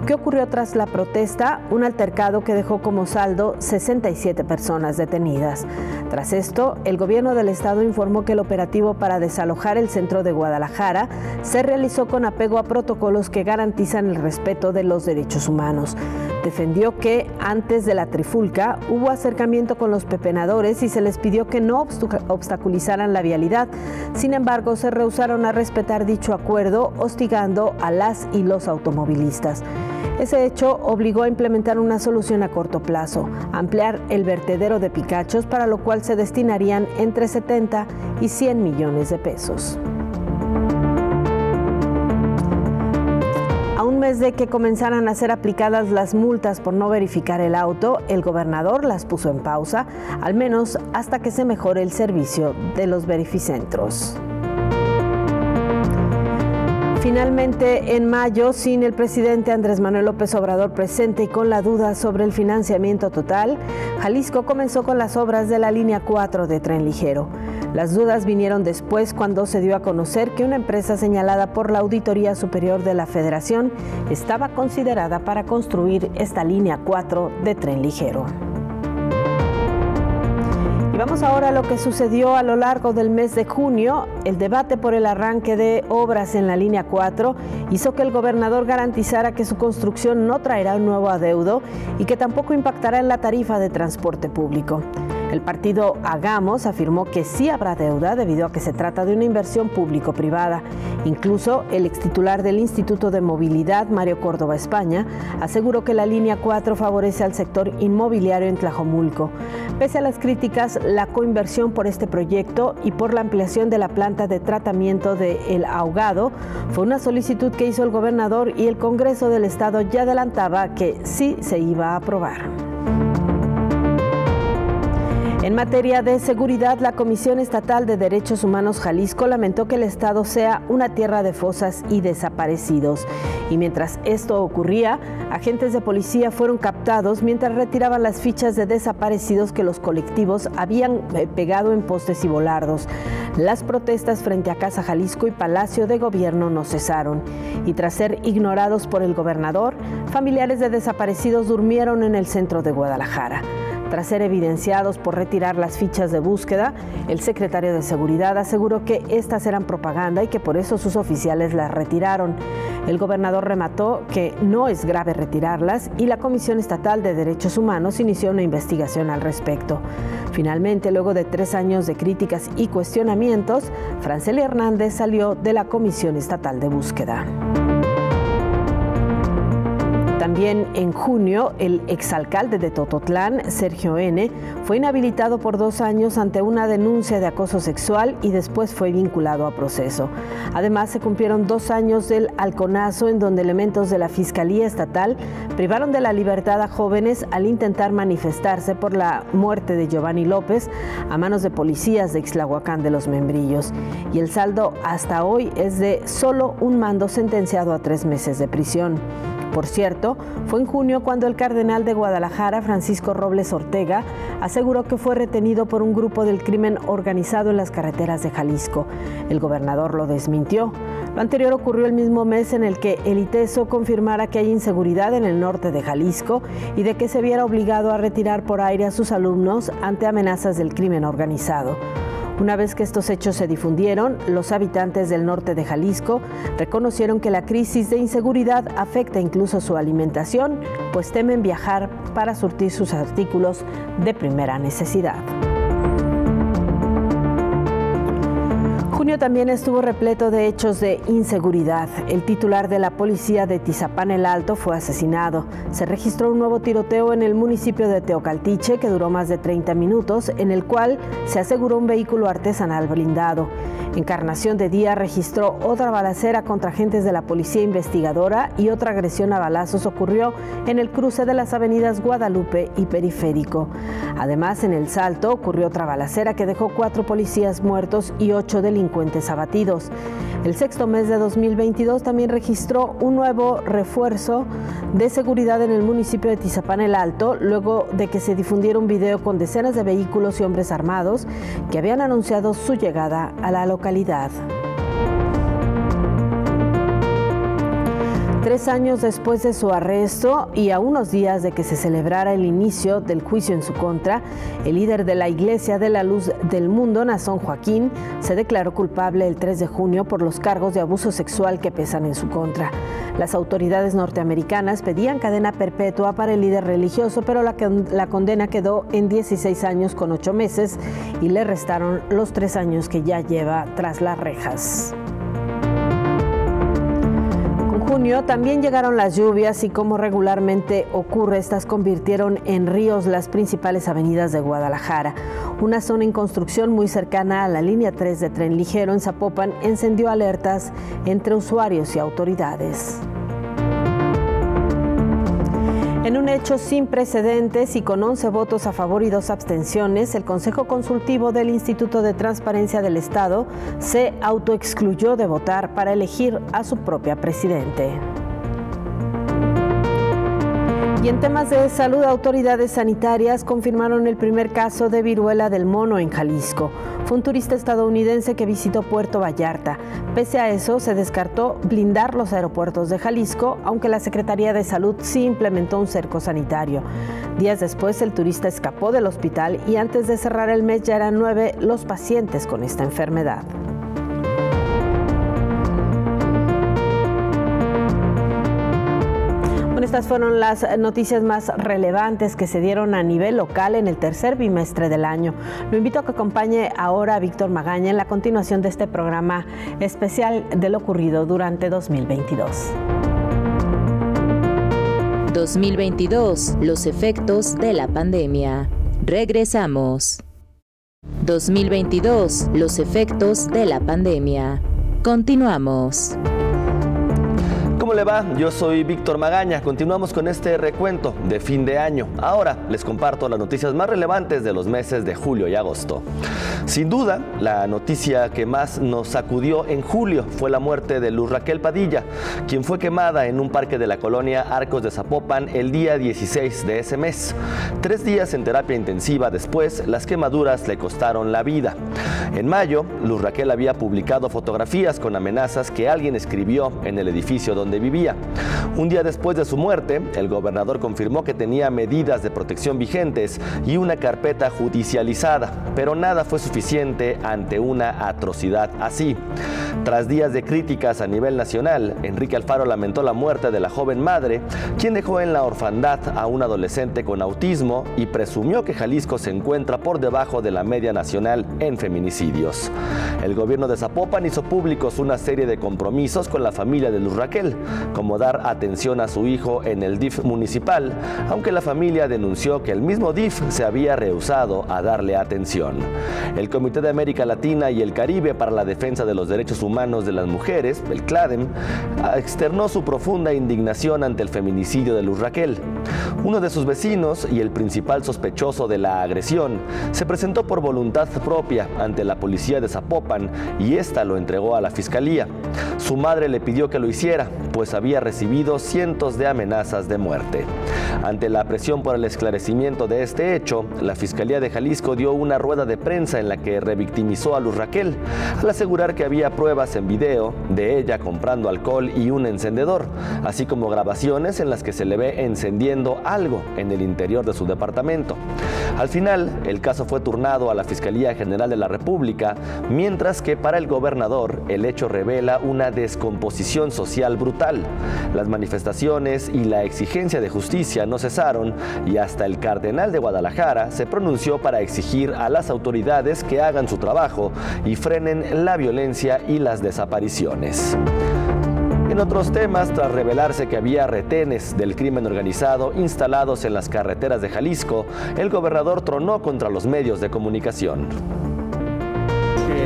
¿Qué ocurrió tras la protesta? Un altercado que dejó como saldo 67 personas detenidas. Tras esto, el gobierno del estado informó que el operativo para desalojar el centro de Guadalajara se realizó con apego a protocolos que garantizan el respeto de los derechos humanos. Defendió que antes de la trifulca hubo acercamiento con los pepenadores y se les pidió que no obstaculizaran la vialidad. Sin embargo, se rehusaron a respetar dicho acuerdo, hostigando a las y los automovilistas. Ese hecho obligó a implementar una solución a corto plazo, ampliar el vertedero de Picachos, para lo cual se destinarían entre 70 y 100 millones de pesos. A un mes de que comenzaran a ser aplicadas las multas por no verificar el auto, el gobernador las puso en pausa, al menos hasta que se mejore el servicio de los verificentros. Finalmente, en mayo, sin el presidente Andrés Manuel López Obrador presente y con la duda sobre el financiamiento total, Jalisco comenzó con las obras de la línea 4 de tren ligero. Las dudas vinieron después cuando se dio a conocer que una empresa señalada por la Auditoría Superior de la Federación estaba considerada para construir esta línea 4 de tren ligero. Vamos ahora a lo que sucedió a lo largo del mes de junio. El debate por el arranque de obras en la línea 4 hizo que el gobernador garantizara que su construcción no traerá un nuevo adeudo y que tampoco impactará en la tarifa de transporte público. El partido Hagamos afirmó que sí habrá deuda debido a que se trata de una inversión público-privada. Incluso el extitular del Instituto de Movilidad, Mario Córdoba España, aseguró que la línea 4 favorece al sector inmobiliario en Tlajomulco. Pese a las críticas, la coinversión por este proyecto y por la ampliación de la planta de tratamiento de El Ahogado fue una solicitud que hizo el gobernador y el Congreso del Estado ya adelantaba que sí se iba a aprobar. En materia de seguridad, la Comisión Estatal de Derechos Humanos Jalisco lamentó que el estado sea una tierra de fosas y desaparecidos. Y mientras esto ocurría, agentes de policía fueron captados mientras retiraban las fichas de desaparecidos que los colectivos habían pegado en postes y volardos. Las protestas frente a Casa Jalisco y Palacio de Gobierno no cesaron. Y tras ser ignorados por el gobernador, familiares de desaparecidos durmieron en el centro de Guadalajara. Tras ser evidenciados por retirar las fichas de búsqueda, el secretario de Seguridad aseguró que estas eran propaganda y que por eso sus oficiales las retiraron. El gobernador remató que no es grave retirarlas y la Comisión Estatal de Derechos Humanos inició una investigación al respecto. Finalmente, luego de 3 años de críticas y cuestionamientos, Francely Hernández salió de la Comisión Estatal de Búsqueda. También en junio, el exalcalde de Tototlán, Sergio N., fue inhabilitado por 2 años ante una denuncia de acoso sexual y después fue vinculado a proceso. Además, se cumplieron 2 años del halconazo en donde elementos de la Fiscalía Estatal privaron de la libertad a jóvenes al intentar manifestarse por la muerte de Giovanni López a manos de policías de Ixtlahuacán de los Membrillos. Y el saldo hasta hoy es de solo un mando sentenciado a 3 meses de prisión. Por cierto, fue en junio cuando el cardenal de Guadalajara, Francisco Robles Ortega, aseguró que fue retenido por un grupo del crimen organizado en las carreteras de Jalisco. El gobernador lo desmintió. Lo anterior ocurrió el mismo mes en el que el ITESO confirmara que hay inseguridad en el norte de Jalisco y de que se viera obligado a retirar por aire a sus alumnos ante amenazas del crimen organizado. Una vez que estos hechos se difundieron, los habitantes del norte de Jalisco reconocieron que la crisis de inseguridad afecta incluso su alimentación, pues temen viajar para surtir sus artículos de primera necesidad. Junio también estuvo repleto de hechos de inseguridad. El titular de la policía de Tizapán el Alto fue asesinado. Se registró un nuevo tiroteo en el municipio de Teocaltiche que duró más de 30 minutos, en el cual se aseguró un vehículo artesanal blindado. Encarnación de Día registró otra balacera contra agentes de la Policía Investigadora y otra agresión a balazos ocurrió en el cruce de las avenidas Guadalupe y Periférico. Además, en El Salto ocurrió otra balacera que dejó 4 policías muertos y 8 delincuentes abatidos. El sexto mes de 2022 también registró un nuevo refuerzo de seguridad en el municipio de Tizapán el Alto, luego de que se difundiera un video con decenas de vehículos y hombres armados que habían anunciado su llegada a la localidad. 3 años después de su arresto y a unos días de que se celebrara el inicio del juicio en su contra, el líder de la Iglesia de la Luz del Mundo, Nazón Joaquín, se declaró culpable el 3 de junio por los cargos de abuso sexual que pesan en su contra. Las autoridades norteamericanas pedían cadena perpetua para el líder religioso, pero la condena quedó en 16 años con 8 meses y le restaron los 3 años que ya lleva tras las rejas. Junio también llegaron las lluvias y, como regularmente ocurre, estas convirtieron en ríos las principales avenidas de Guadalajara. Una zona en construcción muy cercana a la línea 3 de tren ligero en Zapopan encendió alertas entre usuarios y autoridades. En un hecho sin precedentes y con 11 votos a favor y 2 abstenciones, el Consejo Consultivo del Instituto de Transparencia del Estado se autoexcluyó de votar para elegir a su propia presidente. Y en temas de salud, autoridades sanitarias confirmaron el primer caso de viruela del mono en Jalisco. Fue un turista estadounidense que visitó Puerto Vallarta. Pese a eso, se descartó blindar los aeropuertos de Jalisco, aunque la Secretaría de Salud sí implementó un cerco sanitario. Días después, el turista escapó del hospital y antes de cerrar el mes ya eran 9 los pacientes con esta enfermedad. Estas fueron las noticias más relevantes que se dieron a nivel local en el tercer bimestre del año. Lo invito a que acompañe ahora a Víctor Magaña en la continuación de este programa especial de lo ocurrido durante 2022. 2022, los efectos de la pandemia. Regresamos. 2022, los efectos de la pandemia. Continuamos. ¿Cómo le va? Yo soy Víctor Magaña. Continuamos con este recuento de fin de año. Ahora les comparto las noticias más relevantes de los meses de julio y agosto. Sin duda, la noticia que más nos sacudió en julio fue la muerte de Luz Raquel Padilla, quien fue quemada en un parque de la colonia Arcos de Zapopan el día 16 de ese mes. 3 días en terapia intensiva después, las quemaduras le costaron la vida. En mayo, Luz Raquel había publicado fotografías con amenazas que alguien escribió en el edificio donde vivía. Un día después de su muerte, el gobernador confirmó que tenía medidas de protección vigentes y una carpeta judicializada, pero nada fue suficiente ante una atrocidad así. Tras días de críticas a nivel nacional, Enrique Alfaro lamentó la muerte de la joven madre, quien dejó en la orfandad a un adolescente con autismo y presumió que Jalisco se encuentra por debajo de la media nacional en feminicidios. El gobierno de Zapopan hizo públicos una serie de compromisos con la familia de Luz Raquel, como dar atención a su hijo en el DIF municipal, aunque la familia denunció que el mismo DIF se había rehusado a darle atención. El Comité de América Latina y el Caribe para la Defensa de los Derechos Humanos de las Mujeres, el CLADEM, externó su profunda indignación ante el feminicidio de Luz Raquel. Uno de sus vecinos y el principal sospechoso de la agresión se presentó por voluntad propia ante la policía de Zapopan y ésta lo entregó a la fiscalía. Su madre le pidió que lo hiciera, pues había recibido cientos de amenazas de muerte. Ante la presión por el esclarecimiento de este hecho, la Fiscalía de Jalisco dio una rueda de prensa en la que revictimizó a Luz Raquel, al asegurar que había pruebas en video de ella comprando alcohol y un encendedor, así como grabaciones en las que se le ve encendiendo algo en el interior de su departamento. Al final, el caso fue turnado a la Fiscalía General de la República, mientras que para el gobernador el hecho revela una descomposición social brutal. Las manifestaciones y la exigencia de justicia no cesaron y hasta el cardenal de Guadalajara se pronunció para exigir a las autoridades que hagan su trabajo y frenen la violencia y las desapariciones. En otros temas, tras revelarse que había retenes del crimen organizado instalados en las carreteras de Jalisco, el gobernador tronó contra los medios de comunicación.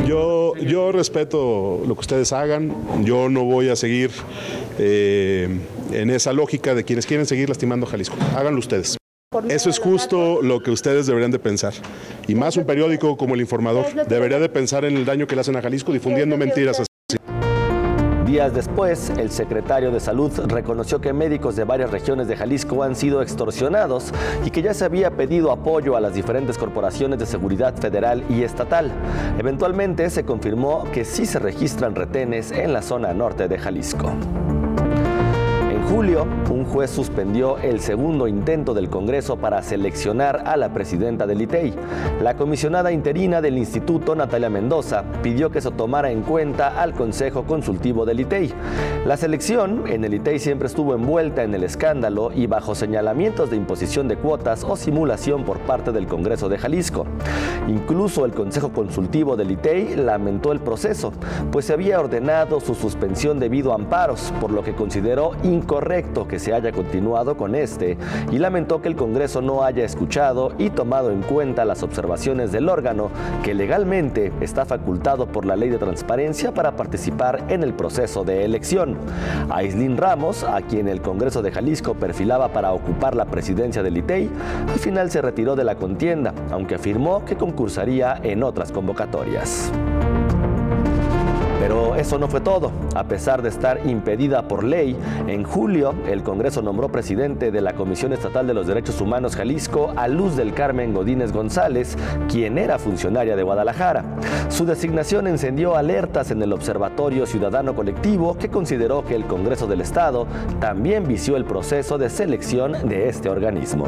Yo respeto lo que ustedes hagan, yo no voy a seguir en esa lógica de quienes quieren seguir lastimando a Jalisco. Háganlo ustedes. Eso es justo lo que ustedes deberían de pensar. Y más un periódico como El Informador debería de pensar en el daño que le hacen a Jalisco difundiendo mentiras así. Días después, el secretario de Salud reconoció que médicos de varias regiones de Jalisco han sido extorsionados y que ya se había pedido apoyo a las diferentes corporaciones de seguridad federal y estatal. Eventualmente se confirmó que sí se registran retenes en la zona norte de Jalisco. En julio, un juez suspendió el segundo intento del Congreso para seleccionar a la presidenta del ITEI. La comisionada interina del instituto, Natalia Mendoza, pidió que se tomara en cuenta al Consejo Consultivo del ITEI. La selección en el ITEI siempre estuvo envuelta en el escándalo y bajo señalamientos de imposición de cuotas o simulación por parte del Congreso de Jalisco. Incluso el Consejo Consultivo del ITEI lamentó el proceso, pues se había ordenado su suspensión debido a amparos, por lo que consideró incorrecto que se haya continuado con este y lamentó que el Congreso no haya escuchado y tomado en cuenta las observaciones del órgano que legalmente está facultado por la Ley de Transparencia para participar en el proceso de elección. Aislinn Ramos, a quien el Congreso de Jalisco perfilaba para ocupar la presidencia del ITEI, al final se retiró de la contienda, aunque afirmó que concursaría en otras convocatorias. Pero eso no fue todo. A pesar de estar impedida por ley, en julio el Congreso nombró presidente de la Comisión Estatal de los Derechos Humanos Jalisco a Luz del Carmen Godínez González, quien era funcionaria de Guadalajara. Su designación encendió alertas en el Observatorio Ciudadano Colectivo, que consideró que el Congreso del Estado también vició el proceso de selección de este organismo.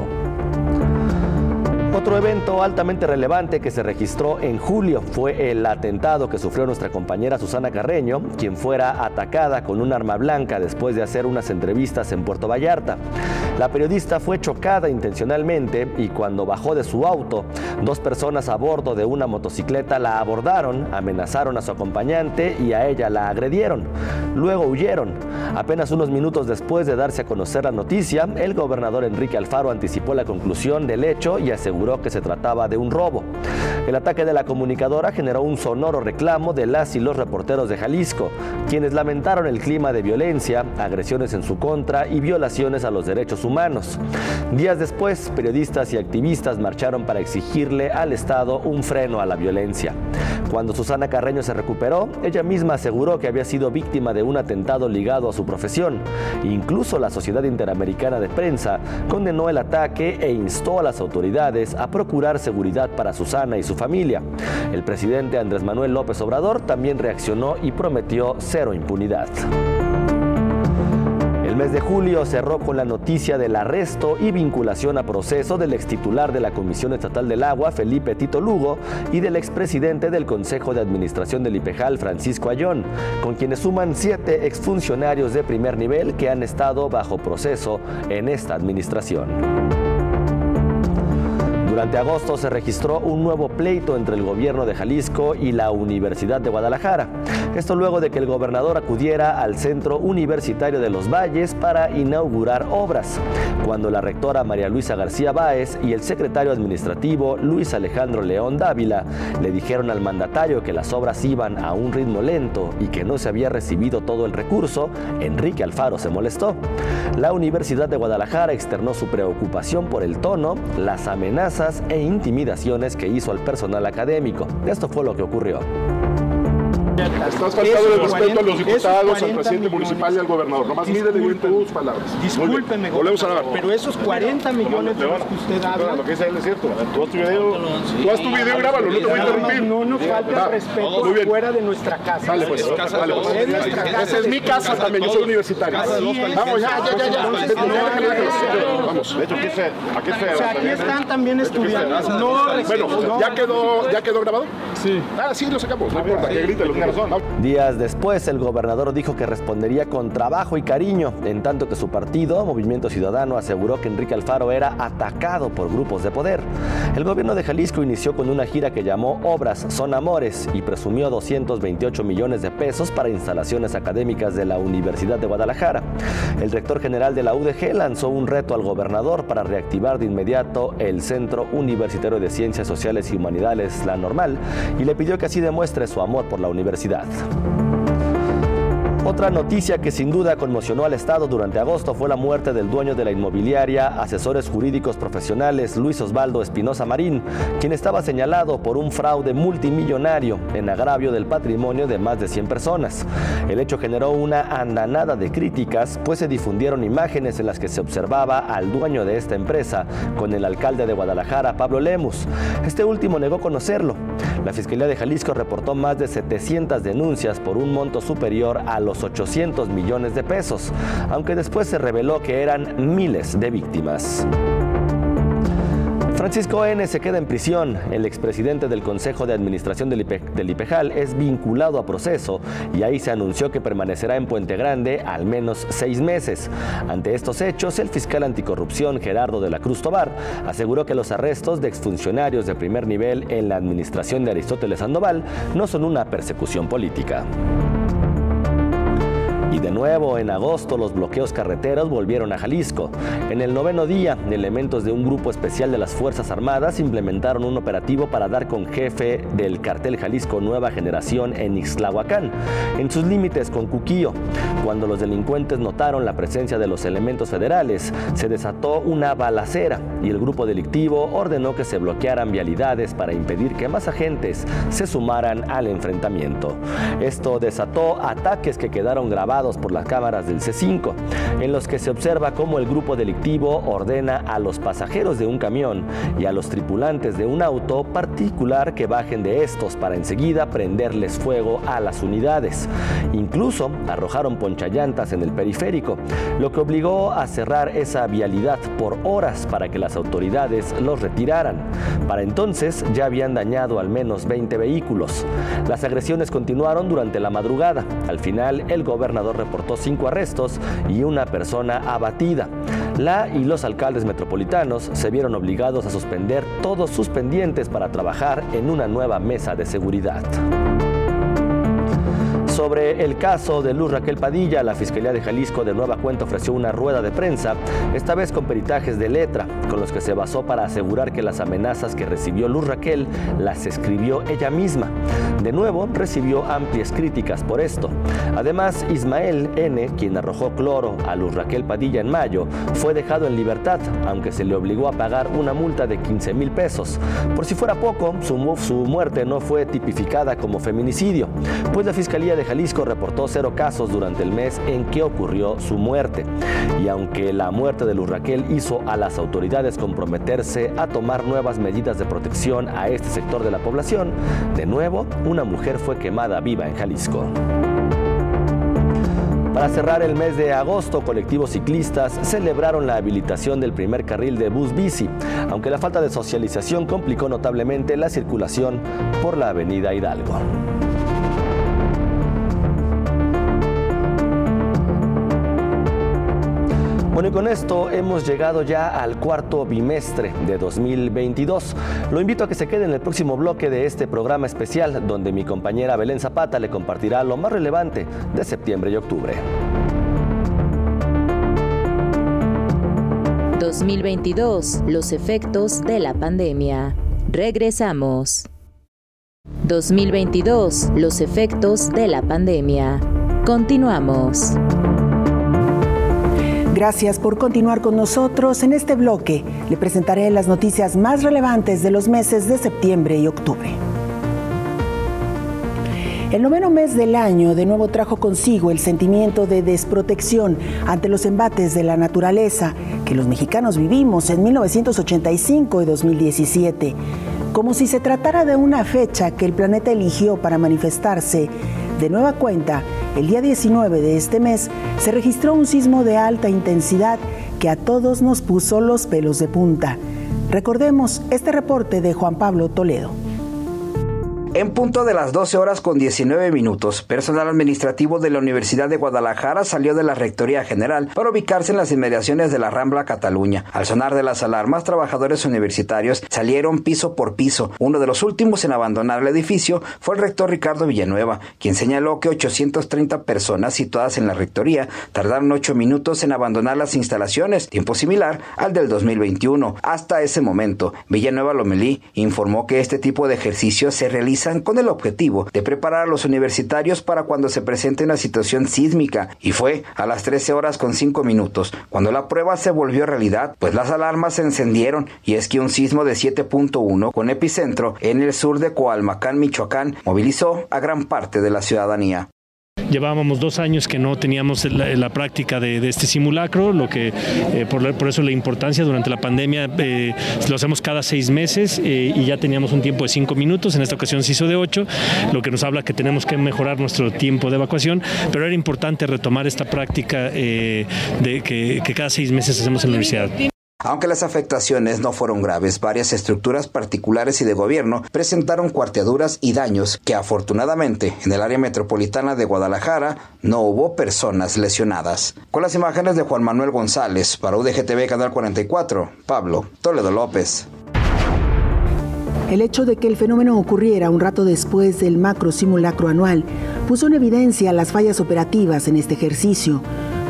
Otro evento altamente relevante que se registró en julio fue el atentado que sufrió nuestra compañera Susana Carreño, quien fuera atacada con un arma blanca después de hacer unas entrevistas en Puerto Vallarta. La periodista fue chocada intencionalmente y cuando bajó de su auto, dos personas a bordo de una motocicleta la abordaron, amenazaron a su acompañante y a ella la agredieron. Luego huyeron. Apenas unos minutos después de darse a conocer la noticia, el gobernador Enrique Alfaro anticipó la conclusión del hecho y aseguró que se trataba de un robo. El ataque de la comunicadora generó un sonoro reclamo de las y los reporteros de Jalisco, quienes lamentaron el clima de violencia, agresiones en su contra y violaciones a los derechos humanos. Días después, periodistas y activistas marcharon para exigirle al Estado un freno a la violencia. Cuando Susana Carreño se recuperó, ella misma aseguró que había sido víctima de un atentado ligado a su profesión. Incluso la Sociedad Interamericana de Prensa condenó el ataque e instó a las autoridades a procurar seguridad para Susana y su familia. El presidente Andrés Manuel López Obrador también reaccionó y prometió cero impunidad. El mes de julio cerró con la noticia del arresto y vinculación a proceso del extitular de la Comisión Estatal del Agua, Felipe Tito Lugo, y del expresidente del Consejo de Administración del IPEJAL, Francisco Ayón, con quienes suman 7 exfuncionarios de primer nivel que han estado bajo proceso en esta administración. Durante agosto se registró un nuevo pleito entre el gobierno de Jalisco y la Universidad de Guadalajara. Esto luego de que el gobernador acudiera al Centro Universitario de los Valles para inaugurar obras, cuando la rectora María Luisa García Báez y el secretario administrativo Luis Alejandro León Dávila le dijeron al mandatario que las obras iban a un ritmo lento y que no se había recibido todo el recurso, Enrique Alfaro se molestó. La Universidad de Guadalajara externó su preocupación por el tono, las amenazas e intimidaciones que hizo al personal académico. Esto fue lo que ocurrió. Estás faltando el respeto a los diputados, al presidente municipal y al gobernador. Nomás mídele bien tus palabras. Discúlpeme, volvemos a grabar. Pero esos 40 millones de los que usted habla... Lo que dice él es cierto. Tú haz tu video y grábalo, no te voy a interrumpir. No nos falte el respeto fuera de nuestra casa. Dale pues, dale pues. Esa es mi casa también, yo soy universitario. Vamos, ya. Vamos. De hecho, aquí aquí están también estudiantes. Bueno, ¿ya quedó grabado? Sí. Sí, lo sacamos, no importa, que grite, lo tiene razón. Días después, el gobernador dijo que respondería con trabajo y cariño, en tanto que su partido, Movimiento Ciudadano, aseguró que Enrique Alfaro era atacado por grupos de poder. El gobierno de Jalisco inició con una gira que llamó Obras Son Amores y presumió 228 millones de pesos para instalaciones académicas de la Universidad de Guadalajara. El rector general de la UDG lanzó un reto al gobernador para reactivar de inmediato el Centro Universitario de Ciencias Sociales y Humanidades, La Normal, y le pidió que así demuestre su amor por la universidad. Otra noticia que sin duda conmocionó al Estado durante agosto fue la muerte del dueño de la inmobiliaria Asesores Jurídicos Profesionales, Luis Osvaldo Espinosa Marín, quien estaba señalado por un fraude multimillonario en agravio del patrimonio de más de 100 personas. El hecho generó una andanada de críticas, pues se difundieron imágenes en las que se observaba al dueño de esta empresa con el alcalde de Guadalajara, Pablo Lemus. Este último negó conocerlo. La Fiscalía de Jalisco reportó más de 700 denuncias por un monto superior a los 800 millones de pesos, aunque después se reveló que eran miles de víctimas. Francisco N. se queda en prisión. El expresidente del Consejo de Administración del IPEJAL es vinculado a proceso y ahí se anunció que permanecerá en Puente Grande al menos 6 meses. Ante estos hechos, el fiscal anticorrupción Gerardo de la Cruz Tobar aseguró que los arrestos de exfuncionarios de primer nivel en la administración de Aristóteles Sandoval no son una persecución política. Y de nuevo, en agosto, los bloqueos carreteros volvieron a Jalisco. En el 9º día, elementos de un grupo especial de las Fuerzas Armadas implementaron un operativo para dar con jefe del cartel Jalisco Nueva Generación en Ixtlahuacán, en sus límites con Cuquío. Cuando los delincuentes notaron la presencia de los elementos federales, se desató una balacera y el grupo delictivo ordenó que se bloquearan vialidades para impedir que más agentes se sumaran al enfrentamiento. Esto desató ataques que quedaron grabados por las cámaras del C5, en los que se observa cómo el grupo delictivo ordena a los pasajeros de un camión y a los tripulantes de un auto particular que bajen de estos para enseguida prenderles fuego a las unidades. Incluso arrojaron ponchallantas en el periférico, lo que obligó a cerrar esa vialidad por horas para que las autoridades los retiraran. Para entonces ya habían dañado al menos 20 vehículos. Las agresiones continuaron durante la madrugada. Al final, el gobernador reportó 5 arrestos y una persona abatida. La y los alcaldes metropolitanos se vieron obligados a suspender todos sus pendientes para trabajar en una nueva mesa de seguridad. Sobre el caso de Luz Raquel Padilla, la Fiscalía de Jalisco de nueva cuenta ofreció una rueda de prensa, esta vez con peritajes de letra, con los que se basó para asegurar que las amenazas que recibió Luz Raquel las escribió ella misma. De nuevo, recibió amplias críticas por esto. Además, Ismael N., quien arrojó cloro a Luz Raquel Padilla en mayo, fue dejado en libertad, aunque se le obligó a pagar una multa de 15,000 pesos. Por si fuera poco, su muerte no fue tipificada como feminicidio, pues la Fiscalía de Jalisco reportó 0 casos durante el mes en que ocurrió su muerte. Y aunque la muerte de Luz Raquel hizo a las autoridades comprometerse a tomar nuevas medidas de protección a este sector de la población, de nuevo, una mujer fue quemada viva en Jalisco. Para cerrar el mes de agosto, colectivos ciclistas celebraron la habilitación del primer carril de bus bici, aunque la falta de socialización complicó notablemente la circulación por la avenida Hidalgo. Bueno, y con esto hemos llegado ya al cuarto bimestre de 2022. Lo invito a que se quede en el próximo bloque de este programa especial, donde mi compañera Belén Zapata le compartirá lo más relevante de septiembre y octubre. 2022, los efectos de la pandemia. Regresamos. 2022, los efectos de la pandemia. Continuamos. Gracias por continuar con nosotros. En este bloque le presentaré las noticias más relevantes de los meses de septiembre y octubre. El noveno mes del año de nuevo trajo consigo el sentimiento de desprotección ante los embates de la naturaleza que los mexicanos vivimos en 1985 y 2017, como si se tratara de una fecha que el planeta eligió para manifestarse. De nueva cuenta, el día 19 de este mes se registró un sismo de alta intensidad que a todos nos puso los pelos de punta. Recordemos este reporte de Juan Pablo Toledo. En punto de las 12 horas con 19 minutos, personal administrativo de la Universidad de Guadalajara salió de la Rectoría General para ubicarse en las inmediaciones de la Rambla Cataluña. Al sonar de las alarmas, trabajadores universitarios salieron piso por piso. Uno de los últimos en abandonar el edificio fue el rector Ricardo Villanueva, quien señaló que 830 personas situadas en la Rectoría tardaron 8 minutos en abandonar las instalaciones, tiempo similar al del 2021. Hasta ese momento, Villanueva Lomelí informó que este tipo de ejercicios se realiza con el objetivo de preparar a los universitarios para cuando se presente una situación sísmica, y fue a las 13 horas con 5 minutos cuando la prueba se volvió realidad, pues las alarmas se encendieron, y es que un sismo de 7.1 con epicentro en el sur de Coalmacán, Michoacán, movilizó a gran parte de la ciudadanía. Llevábamos 2 años que no teníamos la práctica de este simulacro, lo que por eso la importancia durante la pandemia lo hacemos cada 6 meses y ya teníamos un tiempo de 5 minutos, en esta ocasión se hizo de 8, lo que nos habla que tenemos que mejorar nuestro tiempo de evacuación, pero era importante retomar esta práctica de que cada 6 meses hacemos en la universidad. Aunque las afectaciones no fueron graves, varias estructuras particulares y de gobierno presentaron cuarteaduras y daños que afortunadamente en el área metropolitana de Guadalajara no hubo personas lesionadas. Con las imágenes de Juan Manuel González, para UDGTV Canal 44, Pablo Toledo López. El hecho de que el fenómeno ocurriera un rato después del macro simulacro anual puso en evidencia las fallas operativas en este ejercicio,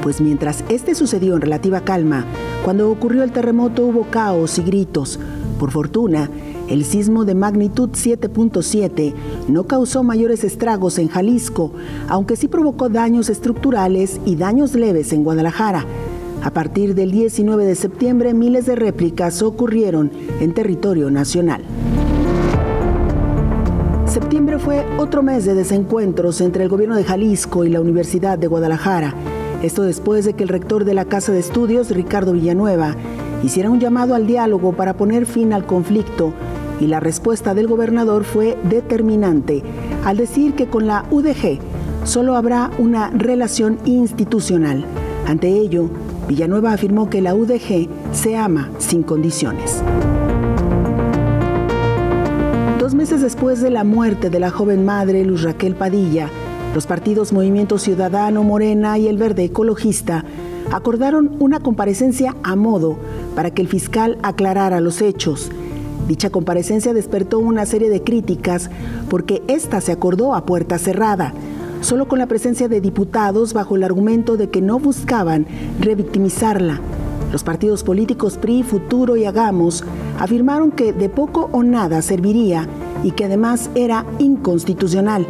pues mientras este sucedió en relativa calma, cuando ocurrió el terremoto hubo caos y gritos. Por fortuna, el sismo de magnitud 7.7 no causó mayores estragos en Jalisco, aunque sí provocó daños estructurales y daños leves en Guadalajara. A partir del 19 de septiembre, miles de réplicas ocurrieron en territorio nacional. Septiembre fue otro mes de desencuentros entre el gobierno de Jalisco y la Universidad de Guadalajara. Esto después de que el rector de la Casa de Estudios, Ricardo Villanueva, hiciera un llamado al diálogo para poner fin al conflicto, y la respuesta del gobernador fue determinante al decir que con la UDG solo habrá una relación institucional. Ante ello, Villanueva afirmó que la UDG se ama sin condiciones. 2 meses después de la muerte de la joven madre Luz Raquel Padilla, los partidos Movimiento Ciudadano, Morena y El Verde Ecologista acordaron una comparecencia a modo para que el fiscal aclarara los hechos. Dicha comparecencia despertó una serie de críticas porque esta se acordó a puerta cerrada, solo con la presencia de diputados bajo el argumento de que no buscaban revictimizarla. Los partidos políticos PRI, Futuro y Hagamos afirmaron que de poco o nada serviría y que además era inconstitucional.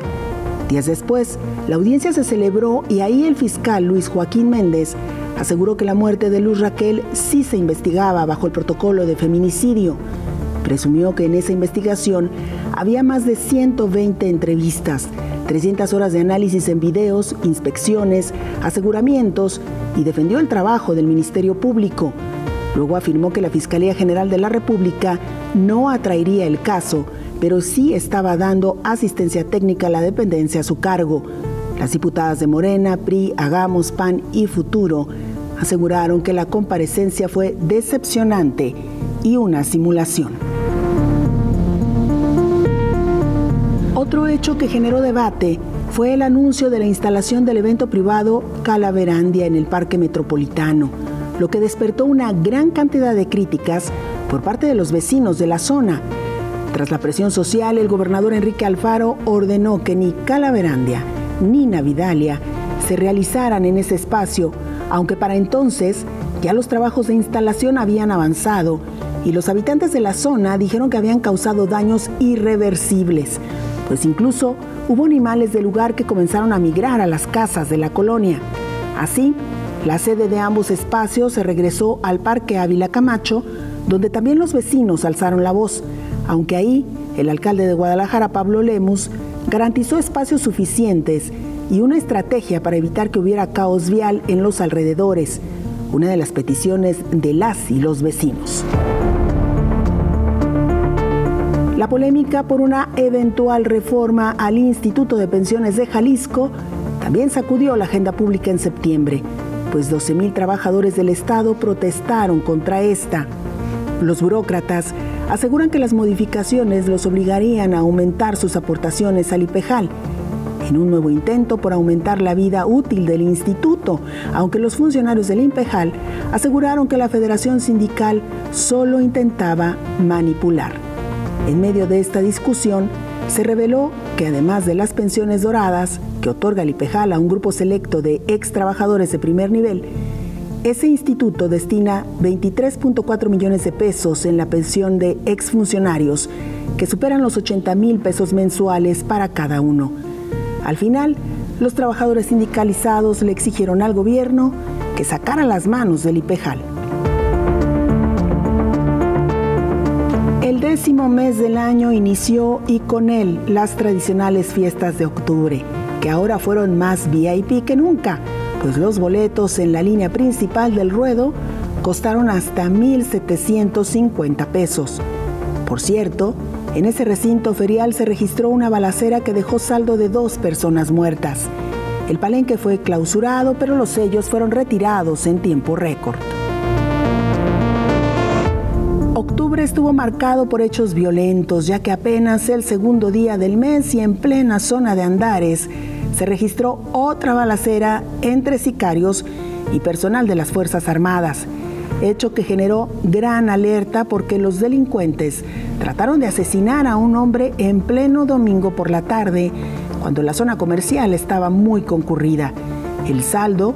Días después, la audiencia se celebró y ahí el fiscal Luis Joaquín Méndez aseguró que la muerte de Luz Raquel sí se investigaba bajo el protocolo de feminicidio. Presumió que en esa investigación había más de 120 entrevistas, 300 horas de análisis en videos, inspecciones, aseguramientos y defendió el trabajo del Ministerio Público. Luego afirmó que la Fiscalía General de la República no atraería el caso, pero sí estaba dando asistencia técnica a la dependencia a su cargo. Las diputadas de Morena, PRI, Hagamos, PAN y Futuro aseguraron que la comparecencia fue decepcionante y una simulación. Otro hecho que generó debate fue el anuncio de la instalación del evento privado Calaverandia en el Parque Metropolitano, lo que despertó una gran cantidad de críticas por parte de los vecinos de la zona. Tras la presión social, el gobernador Enrique Alfaro ordenó que ni Calaverandia ni Navidalia se realizaran en ese espacio, aunque para entonces ya los trabajos de instalación habían avanzado y los habitantes de la zona dijeron que habían causado daños irreversibles, pues incluso hubo animales del lugar que comenzaron a migrar a las casas de la colonia. Así, la sede de ambos espacios se regresó al Parque Ávila Camacho, donde también los vecinos alzaron la voz, aunque ahí el alcalde de Guadalajara, Pablo Lemus, garantizó espacios suficientes y una estrategia para evitar que hubiera caos vial en los alrededores, una de las peticiones de las y los vecinos. La polémica por una eventual reforma al Instituto de Pensiones de Jalisco también sacudió la agenda pública en septiembre, pues 12,000 trabajadores del Estado protestaron contra esta. Los burócratas aseguran que las modificaciones los obligarían a aumentar sus aportaciones al IPEJAL, en un nuevo intento por aumentar la vida útil del instituto, aunque los funcionarios del IPEJAL aseguraron que la Federación Sindical solo intentaba manipular. En medio de esta discusión, se reveló que además de las pensiones doradas que otorga el IPEJAL a un grupo selecto de ex trabajadores de primer nivel, ese instituto destina 23.4 millones de pesos en la pensión de exfuncionarios, que superan los 80,000 pesos mensuales para cada uno. Al final, los trabajadores sindicalizados le exigieron al gobierno que sacara las manos del IPEJAL. El 10º mes del año inició y con él las tradicionales fiestas de octubre, que ahora fueron más VIP que nunca, pues los boletos en la línea principal del ruedo costaron hasta 1,750 pesos. Por cierto, en ese recinto ferial se registró una balacera que dejó saldo de 2 personas muertas. El palenque fue clausurado, pero los sellos fueron retirados en tiempo récord. Octubre estuvo marcado por hechos violentos, ya que apenas el segundo día del mes y en plena zona de Andares se registró otra balacera entre sicarios y personal de las Fuerzas Armadas, hecho que generó gran alerta porque los delincuentes trataron de asesinar a un hombre en pleno domingo por la tarde, cuando la zona comercial estaba muy concurrida. El saldo,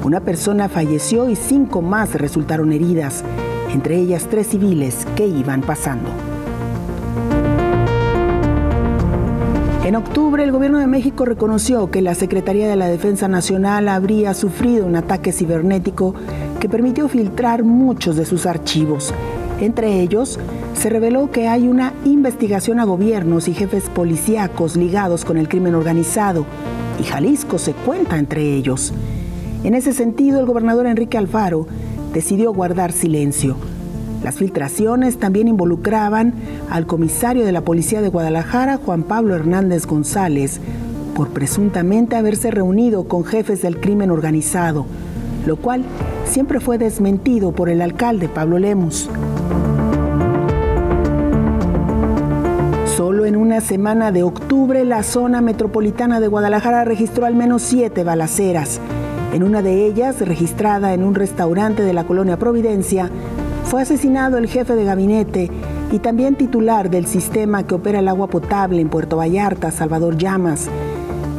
una persona falleció y 5 más resultaron heridas, entre ellas 3 civiles que iban pasando. En octubre, el Gobierno de México reconoció que la Secretaría de la Defensa Nacional habría sufrido un ataque cibernético que permitió filtrar muchos de sus archivos. Entre ellos, se reveló que hay una investigación a gobiernos y jefes policíacos ligados con el crimen organizado, y Jalisco se cuenta entre ellos. En ese sentido, el gobernador Enrique Alfaro decidió guardar silencio. Las filtraciones también involucraban al comisario de la Policía de Guadalajara, Juan Pablo Hernández González, por presuntamente haberse reunido con jefes del crimen organizado, lo cual siempre fue desmentido por el alcalde Pablo Lemus. Solo en una semana de octubre, la zona metropolitana de Guadalajara registró al menos 7 balaceras. En una de ellas, registrada en un restaurante de la colonia Providencia, fue asesinado el jefe de gabinete y también titular del sistema que opera el agua potable en Puerto Vallarta, Salvador Llamas.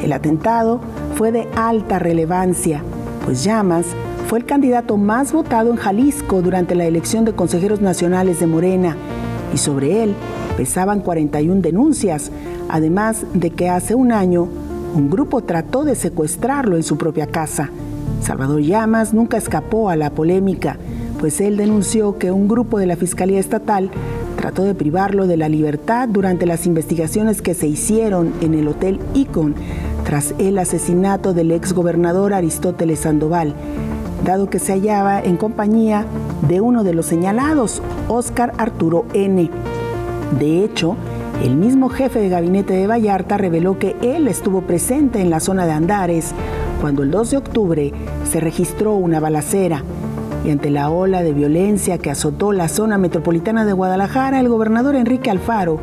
El atentado fue de alta relevancia, pues Llamas fue el candidato más votado en Jalisco durante la elección de consejeros nacionales de Morena, y sobre él pesaban 41 denuncias, además de que hace un año un grupo trató de secuestrarlo en su propia casa. Salvador Llamas nunca escapó a la polémica, pues él denunció que un grupo de la Fiscalía Estatal trató de privarlo de la libertad durante las investigaciones que se hicieron en el Hotel Icon tras el asesinato del exgobernador Aristóteles Sandoval, dado que se hallaba en compañía de uno de los señalados, Óscar Arturo N. De hecho, El mismo jefe de gabinete de Vallarta reveló que él estuvo presente en la zona de Andares cuando el 2 de octubre se registró una balacera. Y ante la ola de violencia que azotó la zona metropolitana de Guadalajara, el gobernador Enrique Alfaro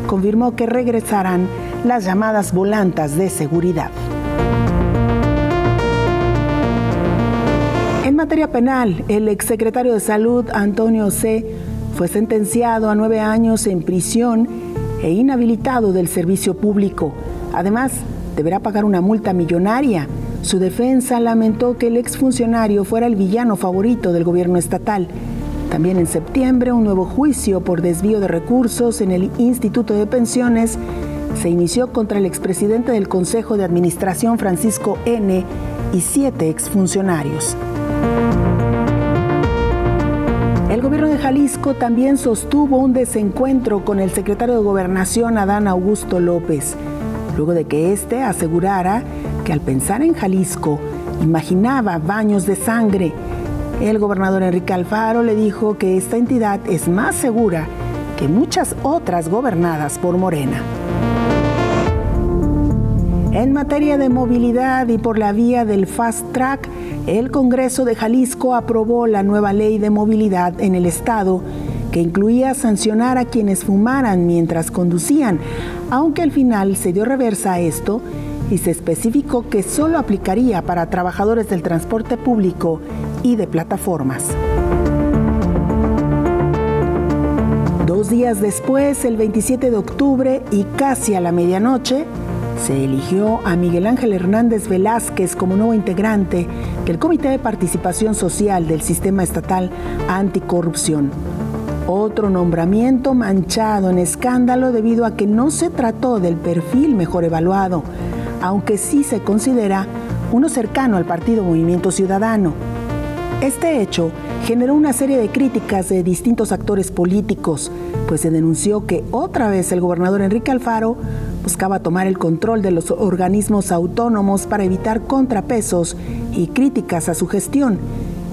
confirmó que regresarán las llamadas volantas de seguridad. En materia penal, el exsecretario de Salud, Antonio C., fue sentenciado a 9 años en prisión e inhabilitado del servicio público. Además, deberá pagar una multa millonaria. Su defensa lamentó que el exfuncionario fuera el villano favorito del gobierno estatal. También en septiembre, un nuevo juicio por desvío de recursos en el Instituto de Pensiones se inició contra el expresidente del Consejo de Administración, Francisco N., y 7 exfuncionarios. El gobierno de Jalisco también sostuvo un desencuentro con el secretario de Gobernación, Adán Augusto López, luego de que éste asegurara que al pensar en Jalisco imaginaba baños de sangre. El gobernador Enrique Alfaro le dijo que esta entidad es más segura que muchas otras gobernadas por Morena. En materia de movilidad y por la vía del Fast Track, el Congreso de Jalisco aprobó la nueva ley de movilidad en el estado, que incluía sancionar a quienes fumaran mientras conducían, aunque al final se dio reversa a esto y se especificó que solo aplicaría para trabajadores del transporte público y de plataformas. 2 días después, el 27 de octubre y casi a la medianoche, se eligió a Miguel Ángel Hernández Velázquez como nuevo integrante del Comité de Participación Social del Sistema Estatal Anticorrupción. Otro nombramiento manchado en escándalo debido a que no se trató del perfil mejor evaluado, aunque sí se considera uno cercano al partido Movimiento Ciudadano. Este hecho generó una serie de críticas de distintos actores políticos, pues se denunció que otra vez el gobernador Enrique Alfaro buscaba tomar el control de los organismos autónomos para evitar contrapesos y críticas a su gestión.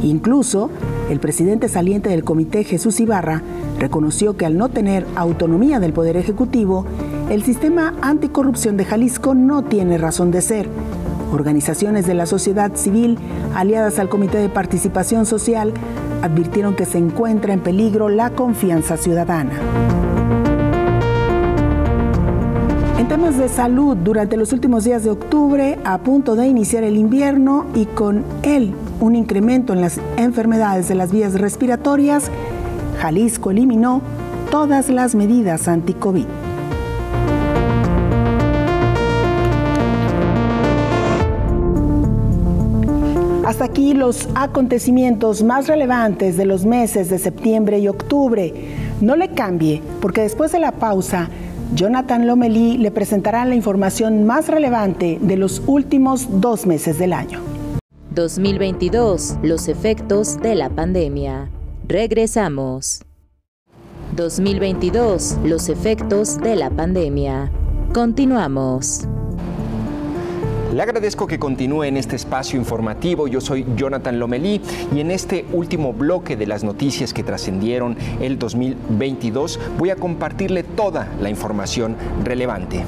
Incluso, el presidente saliente del comité, Jesús Ibarra, reconoció que al no tener autonomía del Poder Ejecutivo, el sistema anticorrupción de Jalisco no tiene razón de ser. Organizaciones de la sociedad civil, aliadas al Comité de Participación Social, advirtieron que se encuentra en peligro la confianza ciudadana. En temas de salud, durante los últimos días de octubre, a punto de iniciar el invierno y con él un incremento en las enfermedades de las vías respiratorias, Jalisco eliminó todas las medidas anti-COVID. Hasta aquí los acontecimientos más relevantes de los meses de septiembre y octubre. No le cambie, porque después de la pausa, Jonathan Lomelí le presentará la información más relevante de los últimos 2 meses del año. 2022, los efectos de la pandemia. Regresamos. 2022, los efectos de la pandemia. Continuamos. Le agradezco que continúe en este espacio informativo. Yo soy Jonathan Lomelí y en este último bloque de las noticias que trascendieron el 2022 voy a compartirle toda la información relevante.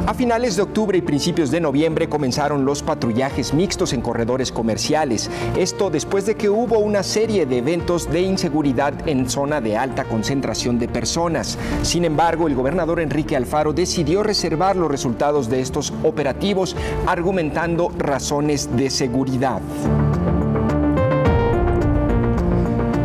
A finales de octubre y principios de noviembre comenzaron los patrullajes mixtos en corredores comerciales. Esto después de que hubo una serie de eventos de inseguridad en zona de alta concentración de personas. Sin embargo, el gobernador Enrique Alfaro decidió reservar los resultados de estos operativos, argumentando razones de seguridad.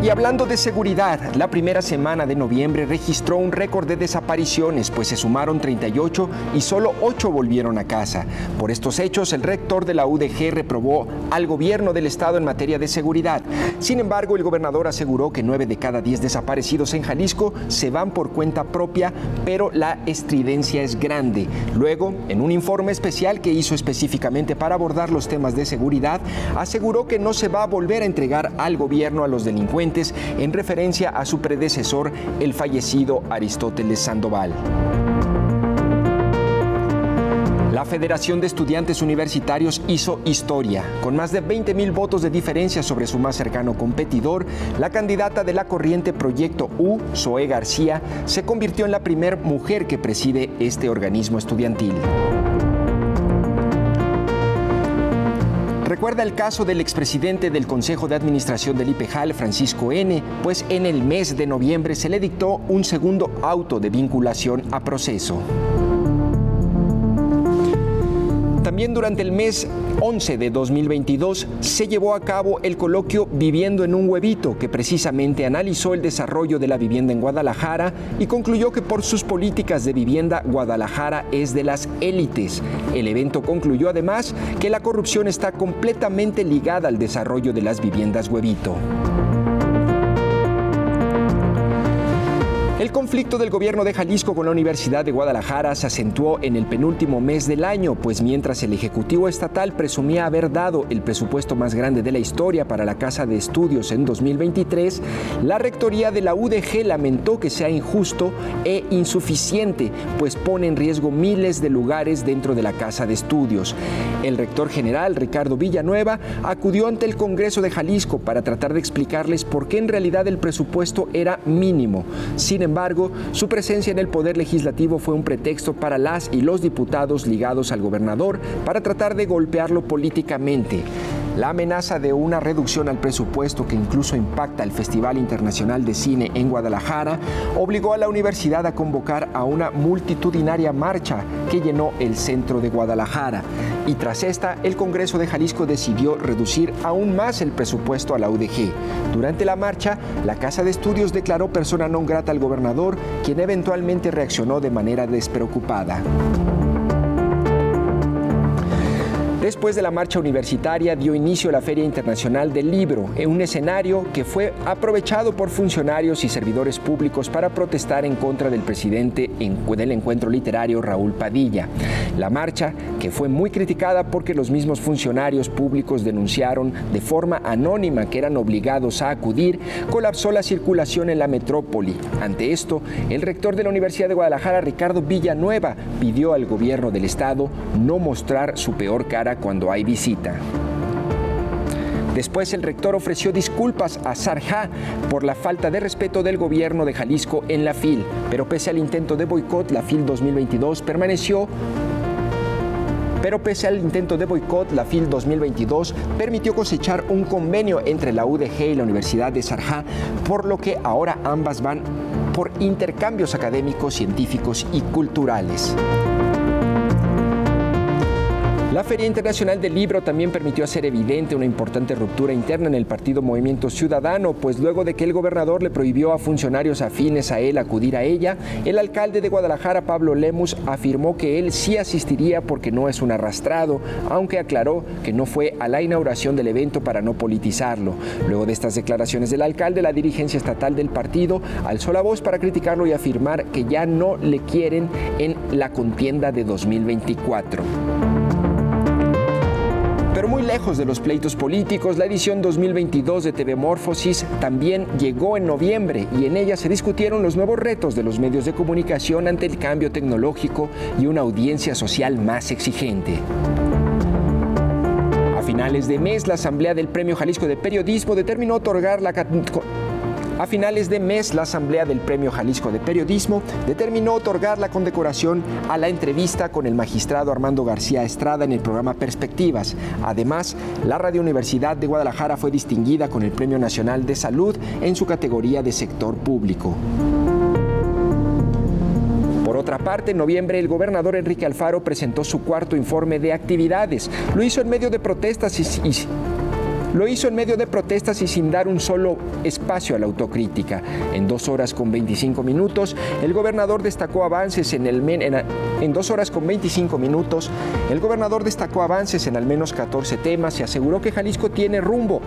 Y hablando de seguridad, la primera semana de noviembre registró un récord de desapariciones, pues se sumaron 38 y solo 8 volvieron a casa. Por estos hechos, el rector de la UDG reprobó al gobierno del estado en materia de seguridad. Sin embargo, el gobernador aseguró que 9 de cada 10 desaparecidos en Jalisco se van por cuenta propia, pero la estridencia es grande. Luego, en un informe especial que hizo específicamente para abordar los temas de seguridad, aseguró que no se va a volver a entregar al gobierno a los delincuentes en referencia a su predecesor, el fallecido Aristóteles Sandoval. La La Federación de Estudiantes Universitarios hizo historia. Con más de 20,000 votos de diferencia sobre su más cercano competidor, la candidata de la corriente Proyecto U, Zoe García, se convirtió en la primera mujer que preside este organismo estudiantil. Recuerda el caso del expresidente del Consejo de Administración del IPEJAL, Francisco N., pues en el mes de noviembre se le dictó un segundo auto de vinculación a proceso. También durante el mes 11 de 2022 se llevó a cabo el coloquio Viviendo en un Huevito, que precisamente analizó el desarrollo de la vivienda en Guadalajara y concluyó que por sus políticas de vivienda, Guadalajara es de las élites. El evento concluyó además que la corrupción está completamente ligada al desarrollo de las viviendas Huevito. El conflicto del gobierno de Jalisco con la Universidad de Guadalajara se acentuó en el penúltimo mes del año, pues mientras el Ejecutivo Estatal presumía haber dado el presupuesto más grande de la historia para la Casa de Estudios en 2023, la Rectoría de la UDG lamentó que sea injusto e insuficiente, pues pone en riesgo miles de lugares dentro de la Casa de Estudios. El rector general, Ricardo Villanueva, acudió ante el Congreso de Jalisco para tratar de explicarles por qué en realidad el presupuesto era mínimo. Sin embargo, su presencia en el Poder Legislativo fue un pretexto para las y los diputados ligados al gobernador para tratar de golpearlo políticamente. La amenaza de una reducción al presupuesto que incluso impacta al Festival Internacional de Cine en Guadalajara obligó a la universidad a convocar a una multitudinaria marcha que llenó el centro de Guadalajara. Y tras esta, el Congreso de Jalisco decidió reducir aún más el presupuesto a la UDG. Durante la marcha, la Casa de Estudios declaró persona non grata al gobernador, quien eventualmente reaccionó de manera despreocupada. Después de la marcha universitaria dio inicio a la Feria Internacional del Libro, en un escenario que fue aprovechado por funcionarios y servidores públicos para protestar en contra del presidente del encuentro literario, Raúl Padilla. La marcha, que fue muy criticada porque los mismos funcionarios públicos denunciaron de forma anónima que eran obligados a acudir, colapsó la circulación en la metrópoli. Ante esto, el rector de la Universidad de Guadalajara, Ricardo Villanueva, pidió al gobierno del estado no mostrar su peor cara cuando hay visita. Después el rector ofreció disculpas a Sarja por la falta de respeto del gobierno de Jalisco en la FIL, pero pese al intento de boicot, la FIL 2022 permitió cosechar un convenio entre la UDG y la Universidad de Sarja, por lo que ahora ambas van por intercambios académicos, científicos y culturales. La Feria Internacional del Libro también permitió hacer evidente una importante ruptura interna en el partido Movimiento Ciudadano, pues luego de que el gobernador le prohibió a funcionarios afines a él acudir a ella, el alcalde de Guadalajara, Pablo Lemus, afirmó que él sí asistiría porque no es un arrastrado, aunque aclaró que no fue a la inauguración del evento para no politizarlo. Luego de estas declaraciones del alcalde, la dirigencia estatal del partido alzó la voz para criticarlo y afirmar que ya no le quieren en la contienda de 2024. Pero muy lejos de los pleitos políticos, la edición 2022 de TV Morfosis también llegó en noviembre y en ella se discutieron los nuevos retos de los medios de comunicación ante el cambio tecnológico y una audiencia social más exigente. A finales de mes, la Asamblea del Premio Jalisco de Periodismo determinó otorgar la condecoración a la entrevista con el magistrado Armando García Estrada en el programa Perspectivas. Además, la Radio Universidad de Guadalajara fue distinguida con el Premio Nacional de Salud en su categoría de sector público. Por otra parte, en noviembre, el gobernador Enrique Alfaro presentó su cuarto informe de actividades. Lo hizo en medio de protestas y sin dar un solo espacio a la autocrítica. En 2 horas con 25 minutos, el gobernador destacó avances en al menos 14 temas y aseguró que Jalisco tiene rumbo,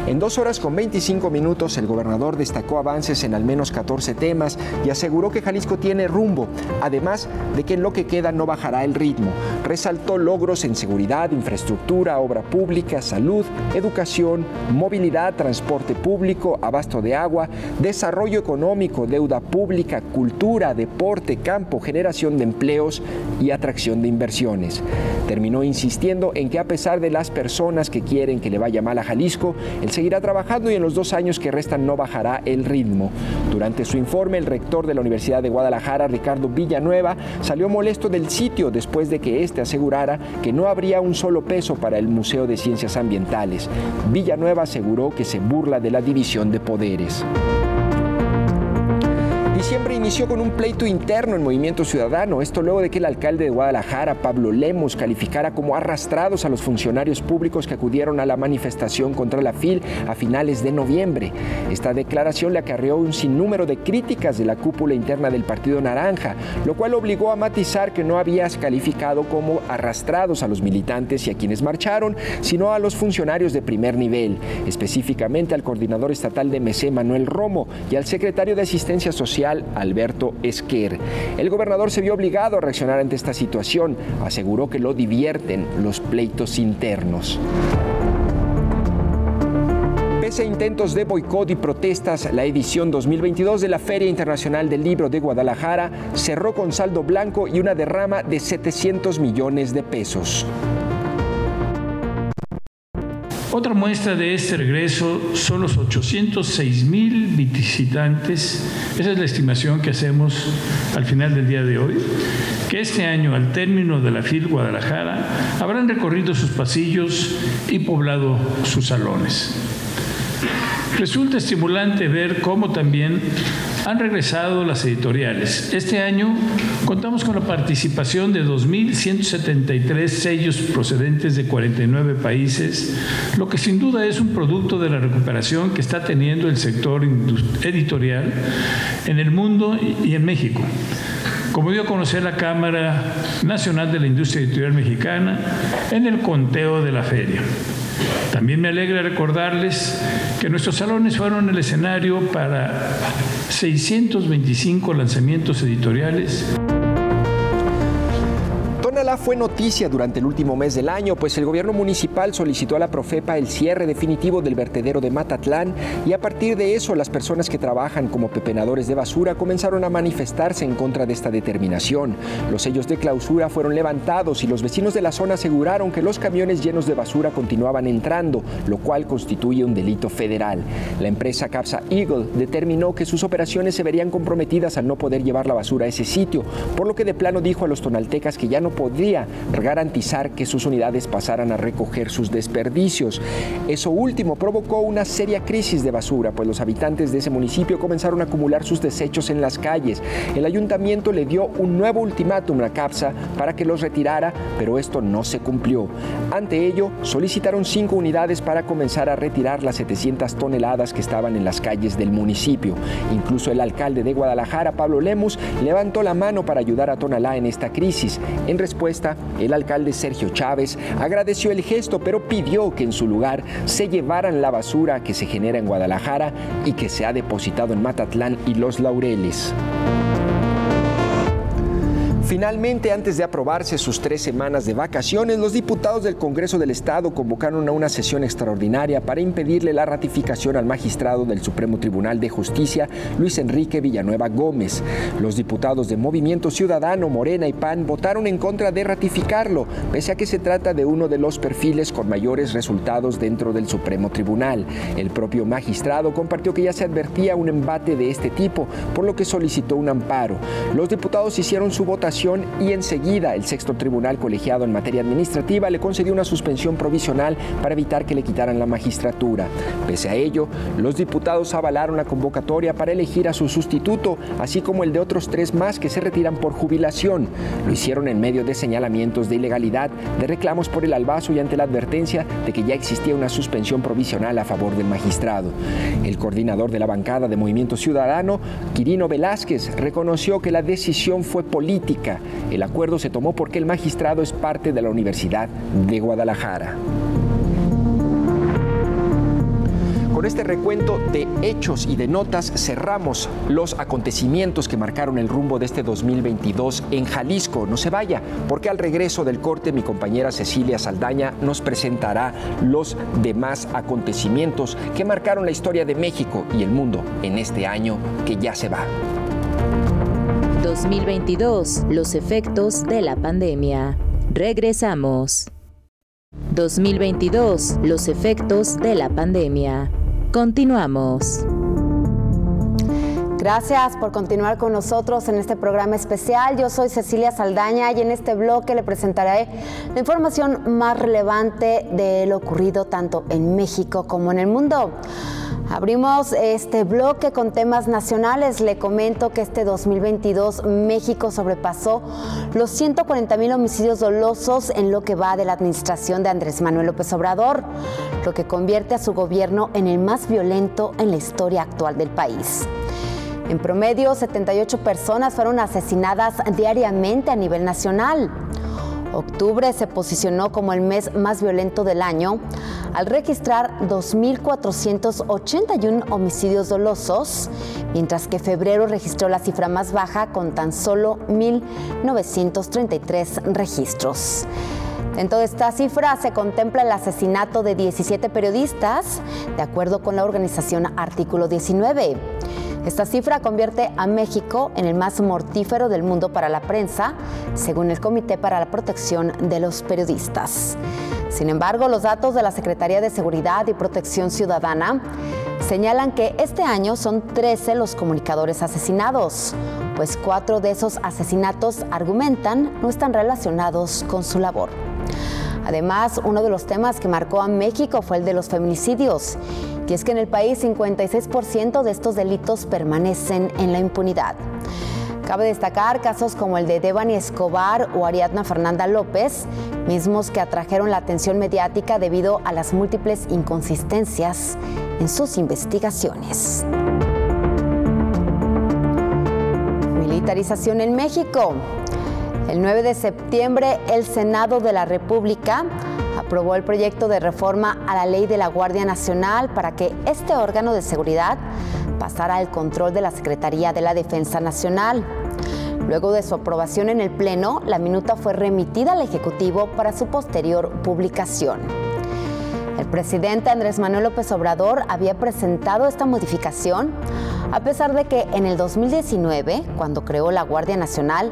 En 2 horas con 25 minutos, el gobernador destacó avances en al menos 14 temas y aseguró que Jalisco tiene rumbo, además de que en lo que queda no bajará el ritmo. resaltó logros en seguridad, infraestructura, obra pública, salud, educación, movilidad, transporte público, abasto de agua, desarrollo económico, deuda pública, cultura, deporte, campo, generación de empleos y atracción de inversiones. Terminó insistiendo en que a pesar de las personas que quieren que le vaya mal a Jalisco, él seguirá trabajando y en los 2 años que restan no bajará el ritmo. Durante su informe, el rector de la Universidad de Guadalajara, Ricardo Villanueva, salió molesto del sitio después de que éste asegurara que no habría un solo peso para el Museo de Ciencias Ambientales. Villanueva aseguró que se burla de la división de poderes. Diciembre inició con un pleito interno en Movimiento Ciudadano, esto luego de que el alcalde de Guadalajara, Pablo Lemos, calificara como arrastrados a los funcionarios públicos que acudieron a la manifestación contra la FIL a finales de noviembre. Esta declaración le acarreó un sinnúmero de críticas de la cúpula interna del Partido Naranja, lo cual obligó a matizar que no habías calificado como arrastrados a los militantes y a quienes marcharon, sino a los funcionarios de primer nivel, específicamente al coordinador estatal de MC, Manuel Romo, y al secretario de Asistencia Social, Alberto Esquer. El gobernador se vio obligado a reaccionar ante esta situación. Aseguró que lo divierten los pleitos internos. Pese a intentos de boicot y protestas, la edición 2022 de la Feria Internacional del Libro de Guadalajara cerró con saldo blanco y una derrama de 700 millones de pesos. Otra muestra de este regreso son los 806,000 visitantes, esa es la estimación que hacemos al final del día de hoy, que este año, al término de la FIL Guadalajara, habrán recorrido sus pasillos y poblado sus salones. Resulta estimulante ver cómo también han regresado las editoriales. Este año contamos con la participación de 2.173 sellos procedentes de 49 países, lo que sin duda es un producto de la recuperación que está teniendo el sector editorial en el mundo y en México. Como dio a conocer la Cámara Nacional de la Industria Editorial Mexicana en el conteo de la feria. También me alegra recordarles que nuestros salones fueron el escenario para 625 lanzamientos editoriales. Tonalá fue noticia durante el último mes del año, pues el gobierno municipal solicitó a la Profepa el cierre definitivo del vertedero de Matatlán y a partir de eso las personas que trabajan como pepenadores de basura comenzaron a manifestarse en contra de esta determinación. Los sellos de clausura fueron levantados y los vecinos de la zona aseguraron que los camiones llenos de basura continuaban entrando, lo cual constituye un delito federal. La empresa Capsa Eagle determinó que sus operaciones se verían comprometidas al no poder llevar la basura a ese sitio, por lo que de plano dijo a los tonaltecas que ya no podría garantizar que sus unidades pasaran a recoger sus desperdicios. Eso último provocó una seria crisis de basura, pues los habitantes de ese municipio comenzaron a acumular sus desechos en las calles. El ayuntamiento le dio un nuevo ultimátum a Capsa para que los retirara, pero esto no se cumplió. Ante ello, solicitaron 5 unidades para comenzar a retirar las 700 toneladas que estaban en las calles del municipio. Incluso el alcalde de Guadalajara, Pablo Lemos, levantó la mano para ayudar a Tonalá en esta crisis. En respuesta, el alcalde Sergio Chávez agradeció el gesto, pero pidió que en su lugar se llevaran la basura que se genera en Guadalajara y que se ha depositado en Matatlán y Los Laureles. Finalmente, antes de aprobarse sus 3 semanas de vacaciones, los diputados del Congreso del Estado convocaron a una sesión extraordinaria para impedirle la ratificación al magistrado del Supremo Tribunal de Justicia, Luis Enrique Villanueva Gómez. Los diputados de Movimiento Ciudadano, Morena y PAN votaron en contra de ratificarlo, pese a que se trata de uno de los perfiles con mayores resultados dentro del Supremo Tribunal. El propio magistrado compartió que ya se advertía un embate de este tipo, por lo que solicitó un amparo. Los diputados hicieron su votación y enseguida el sexto tribunal colegiado en materia administrativa le concedió una suspensión provisional para evitar que le quitaran la magistratura. Pese a ello, los diputados avalaron la convocatoria para elegir a su sustituto, así como el de otros 3 más que se retiran por jubilación. Lo hicieron en medio de señalamientos de ilegalidad, de reclamos por el albazo y ante la advertencia de que ya existía una suspensión provisional a favor del magistrado. El coordinador de la bancada de Movimiento Ciudadano, Quirino Velázquez, reconoció que la decisión fue política. El acuerdo se tomó porque el magistrado es parte de la Universidad de Guadalajara. Con este recuento de hechos y de notas cerramos los acontecimientos que marcaron el rumbo de este 2022 en Jalisco. No se vaya, porque al regreso del corte mi compañera Cecilia Saldaña nos presentará los demás acontecimientos que marcaron la historia de México y el mundo en este año que ya se va. 2022, los efectos de la pandemia. Regresamos. 2022, los efectos de la pandemia. Continuamos. Gracias por continuar con nosotros en este programa especial. Yo soy Cecilia Saldaña y en este bloque le presentaré la información más relevante de lo ocurrido tanto en México como en el mundo. Abrimos este bloque con temas nacionales. Le comento que este 2022 México sobrepasó los 140,000 homicidios dolosos en lo que va de la administración de Andrés Manuel López Obrador, lo que convierte a su gobierno en el más violento en la historia actual del país. En promedio, 78 personas fueron asesinadas diariamente a nivel nacional. Octubre se posicionó como el mes más violento del año al registrar 2,481 homicidios dolosos, mientras que febrero registró la cifra más baja con tan solo 1,933 registros. Dentro de esta cifra se contempla el asesinato de 17 periodistas, de acuerdo con la organización Artículo 19. Esta cifra convierte a México en el más mortífero del mundo para la prensa, según el Comité para la Protección de los Periodistas. Sin embargo, los datos de la Secretaría de Seguridad y Protección Ciudadana señalan que este año son 13 los comunicadores asesinados, pues 4 de esos asesinatos, argumentan, no están relacionados con su labor. Además, uno de los temas que marcó a México fue el de los feminicidios, y es que en el país 56% de estos delitos permanecen en la impunidad. Cabe destacar casos como el de Devani Escobar o Ariadna Fernanda López, mismos que atrajeron la atención mediática debido a las múltiples inconsistencias en sus investigaciones. Militarización en México. El 9 de septiembre, el Senado de la República aprobó el proyecto de reforma a la Ley de la Guardia Nacional para que este órgano de seguridad pasara al control de la Secretaría de la Defensa Nacional. Luego de su aprobación en el Pleno, la minuta fue remitida al Ejecutivo para su posterior publicación. El presidente Andrés Manuel López Obrador había presentado esta modificación, a pesar de que en el 2019, cuando creó la Guardia Nacional,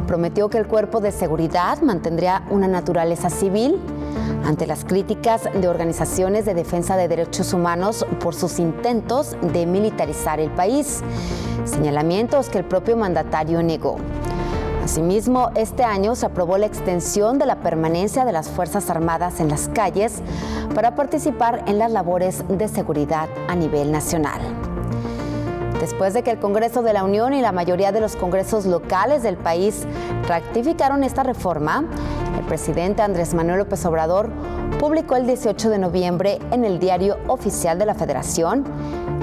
prometió que el cuerpo de seguridad mantendría una naturaleza civil ante las críticas de organizaciones de defensa de derechos humanos por sus intentos de militarizar el país, señalamientos que el propio mandatario negó. Asimismo, este año se aprobó la extensión de la permanencia de las Fuerzas Armadas en las calles para participar en las labores de seguridad a nivel nacional. Después de que el Congreso de la Unión y la mayoría de los congresos locales del país ratificaron esta reforma, el presidente Andrés Manuel López Obrador publicó el 18 de noviembre en el Diario Oficial de la Federación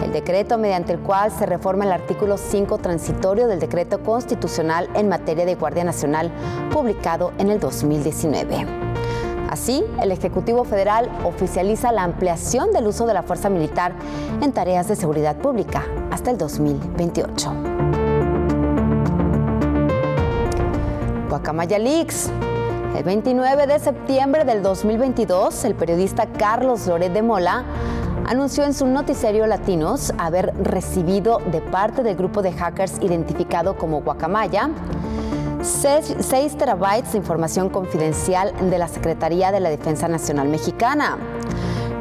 el decreto mediante el cual se reforma el artículo 5 transitorio del Decreto Constitucional en materia de Guardia Nacional, publicado en el 2019. Así, el Ejecutivo Federal oficializa la ampliación del uso de la fuerza militar en tareas de seguridad pública hasta el 2028. Guacamaya Leaks. El 29 de septiembre del 2022, el periodista Carlos Loret de Mola anunció en su noticiario Latinos haber recibido de parte del grupo de hackers identificado como Guacamaya 6 terabytes de información confidencial de la Secretaría de la Defensa Nacional Mexicana.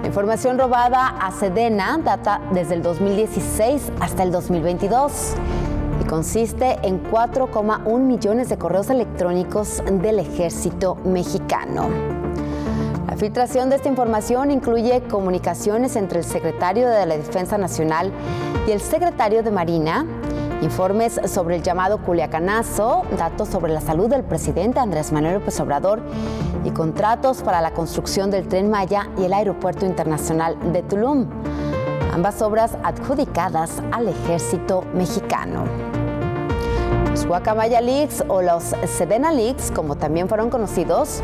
La información robada a Sedena data desde el 2016 hasta el 2022 y consiste en 4,1 millones de correos electrónicos del Ejército Mexicano. La filtración de esta información incluye comunicaciones entre el secretario de la Defensa Nacional y el secretario de Marina, informes sobre el llamado Culiacanazo, datos sobre la salud del presidente Andrés Manuel López Obrador y contratos para la construcción del Tren Maya y el Aeropuerto Internacional de Tulum, ambas obras adjudicadas al Ejército Mexicano. Los Guacamaya Leaks o los Sedena Leaks, como también fueron conocidos,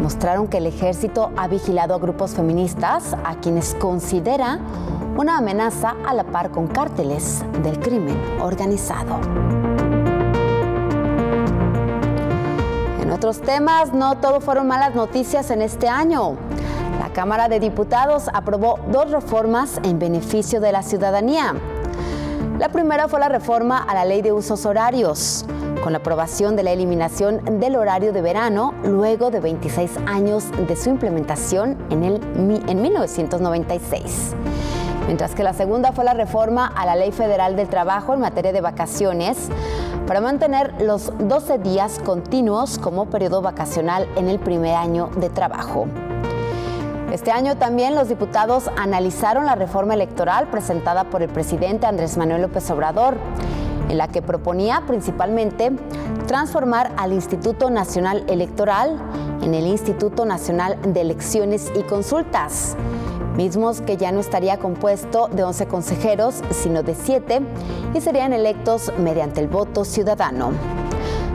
mostraron que el ejército ha vigilado a grupos feministas a quienes considera una amenaza a la par con cárteles del crimen organizado. En otros temas, no todo fueron malas noticias en este año. La Cámara de Diputados aprobó 2 reformas en beneficio de la ciudadanía. La primera fue la reforma a la Ley de Usos Horarios, con la aprobación de la eliminación del horario de verano luego de 26 años de su implementación en 1996. Mientras que la segunda fue la reforma a la Ley Federal del Trabajo en materia de vacaciones, para mantener los 12 días continuos como periodo vacacional en el primer año de trabajo. Este año también los diputados analizaron la reforma electoral presentada por el presidente Andrés Manuel López Obrador, en la que proponía principalmente transformar al Instituto Nacional Electoral en el Instituto Nacional de Elecciones y Consultas, mismos que ya no estaría compuesto de 11 consejeros, sino de 7, y serían electos mediante el voto ciudadano.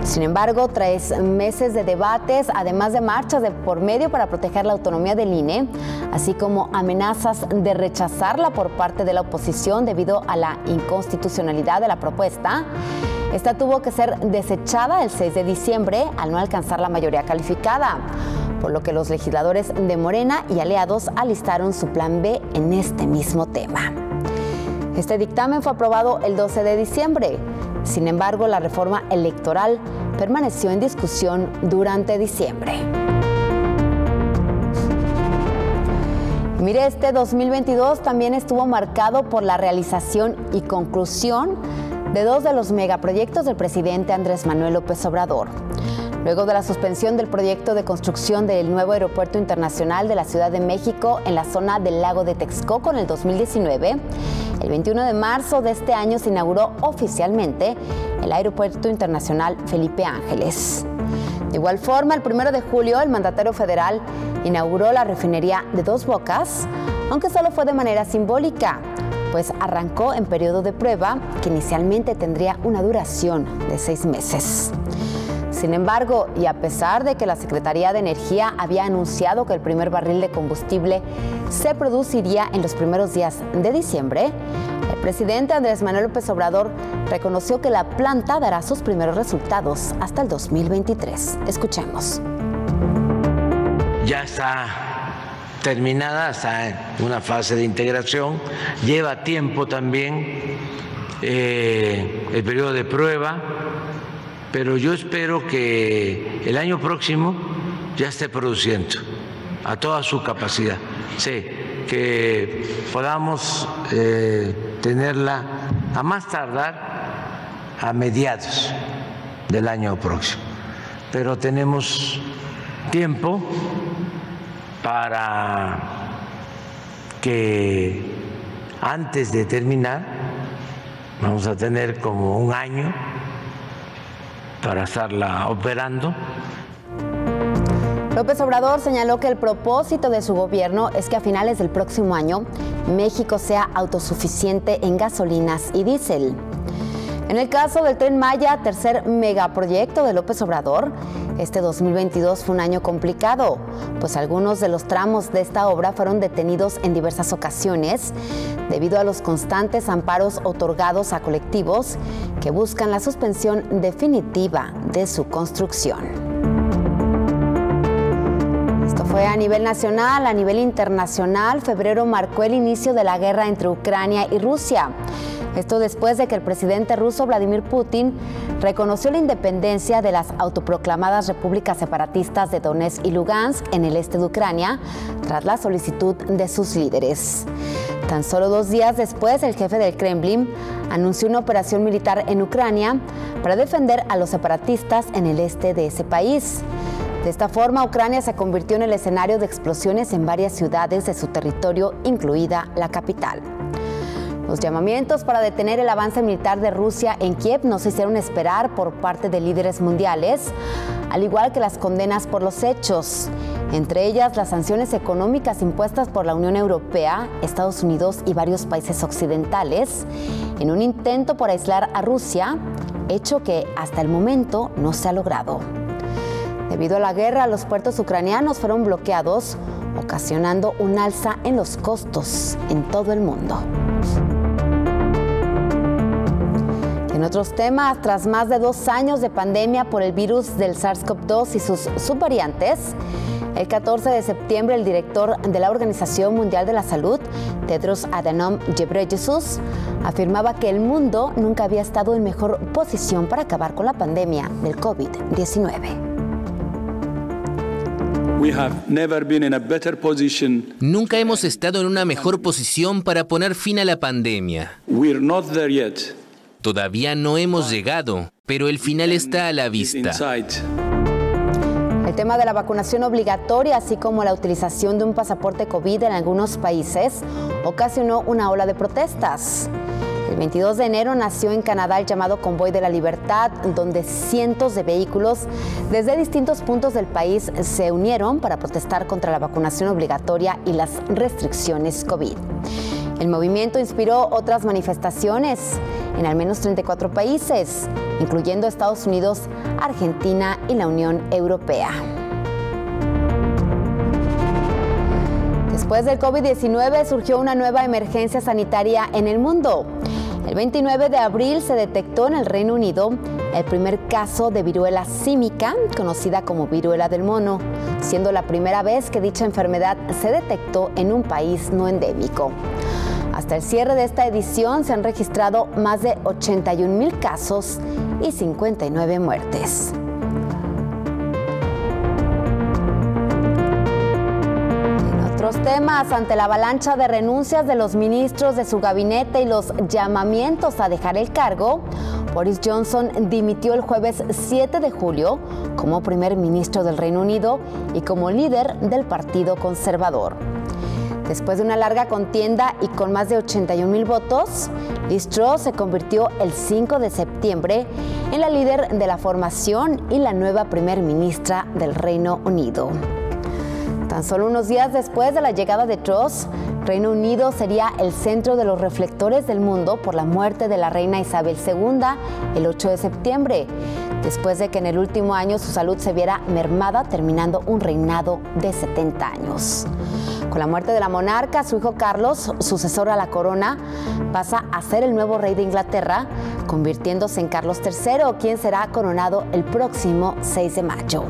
Sin embargo, tras meses de debates, además de marchas de por medio para proteger la autonomía del INE, así como amenazas de rechazarla por parte de la oposición debido a la inconstitucionalidad de la propuesta, esta tuvo que ser desechada el 6 de diciembre al no alcanzar la mayoría calificada, por lo que los legisladores de Morena y aliados alistaron su plan B en este mismo tema. Este dictamen fue aprobado el 12 de diciembre. Sin embargo, la reforma electoral permaneció en discusión durante diciembre. Mire, este 2022 también estuvo marcado por la realización y conclusión de 2 de los megaproyectos del presidente Andrés Manuel López Obrador. Luego de la suspensión del proyecto de construcción del nuevo aeropuerto internacional de la Ciudad de México en la zona del lago de Texcoco en el 2019, el 21 de marzo de este año se inauguró oficialmente el Aeropuerto Internacional Felipe Ángeles. De igual forma, el 1 de julio, el mandatario federal inauguró la refinería de Dos Bocas, aunque solo fue de manera simbólica, pues arrancó en periodo de prueba que inicialmente tendría una duración de 6 meses. Sin embargo, y a pesar de que la Secretaría de Energía había anunciado que el primer barril de combustible se produciría en los primeros días de diciembre, el presidente Andrés Manuel López Obrador reconoció que la planta dará sus primeros resultados hasta el 2023. Escuchemos. Ya está terminada, está en una fase de integración, lleva tiempo también el periodo de prueba, pero yo espero que el año próximo ya esté produciendo a toda su capacidad. Sí, que podamos tenerla a más tardar a mediados del año próximo. Pero tenemos tiempo para que antes de terminar, vamos a tener como un año para estarla operando. López Obrador señaló que el propósito de su gobierno es que a finales del próximo año México sea autosuficiente en gasolinas y diésel. En el caso del Tren Maya, tercer megaproyecto de López Obrador, este 2022 fue un año complicado, pues algunos de los tramos de esta obra fueron detenidos en diversas ocasiones debido a los constantes amparos otorgados a colectivos que buscan la suspensión definitiva de su construcción. Esto fue a nivel nacional. A nivel internacional, febrero marcó el inicio de la guerra entre Ucrania y Rusia. Esto después de que el presidente ruso Vladimir Putin reconoció la independencia de las autoproclamadas repúblicas separatistas de Donetsk y Lugansk en el este de Ucrania, tras la solicitud de sus líderes. Tan solo 2 días después, el jefe del Kremlin anunció una operación militar en Ucrania para defender a los separatistas en el este de ese país. De esta forma, Ucrania se convirtió en el escenario de explosiones en varias ciudades de su territorio, incluida la capital. Los llamamientos para detener el avance militar de Rusia en Kiev no se hicieron esperar por parte de líderes mundiales, al igual que las condenas por los hechos, entre ellas las sanciones económicas impuestas por la Unión Europea, Estados Unidos y varios países occidentales, en un intento por aislar a Rusia, hecho que hasta el momento no se ha logrado. Debido a la guerra, los puertos ucranianos fueron bloqueados o ocasionando un alza en los costos en todo el mundo. En otros temas, tras más de 2 años de pandemia por el virus del SARS-CoV-2 y sus subvariantes, el 14 de septiembre el director de la Organización Mundial de la Salud, Tedros Adhanom Ghebreyesus, afirmaba que el mundo nunca había estado en mejor posición para acabar con la pandemia del COVID-19. Nunca hemos estado en una mejor posición para poner fin a la pandemia. Todavía no hemos llegado, pero el final está a la vista. El tema de la vacunación obligatoria, así como la utilización de un pasaporte COVID en algunos países, ocasionó una ola de protestas. El 22 de enero nació en Canadá el llamado Convoy de la Libertad, donde cientos de vehículos desde distintos puntos del país se unieron para protestar contra la vacunación obligatoria y las restricciones COVID. El movimiento inspiró otras manifestaciones en al menos 34 países, incluyendo Estados Unidos, Argentina y la Unión Europea. Después del COVID-19 surgió una nueva emergencia sanitaria en el mundo. El 29 de abril se detectó en el Reino Unido el primer caso de viruela símica, conocida como viruela del mono, siendo la primera vez que dicha enfermedad se detectó en un país no endémico. Hasta el cierre de esta edición se han registrado más de 81,000 casos y 59 muertes. En otros temas, ante la avalancha de renuncias de los ministros de su gabinete y los llamamientos a dejar el cargo, Boris Johnson dimitió el jueves 7 de julio como primer ministro del Reino Unido y como líder del Partido Conservador. Después de una larga contienda y con más de 81,000 votos, Liz Truss se convirtió el 5 de septiembre en la líder de la formación y la nueva primer ministra del Reino Unido. Tan solo unos días después de la llegada de Truss, Reino Unido sería el centro de los reflectores del mundo por la muerte de la reina Isabel II el 8 de septiembre, después de que en el último año su salud se viera mermada, terminando un reinado de 70 años. Con la muerte de la monarca, su hijo Carlos, sucesor a la corona, pasa a ser el nuevo rey de Inglaterra, convirtiéndose en Carlos III, quien será coronado el próximo 6 de mayo.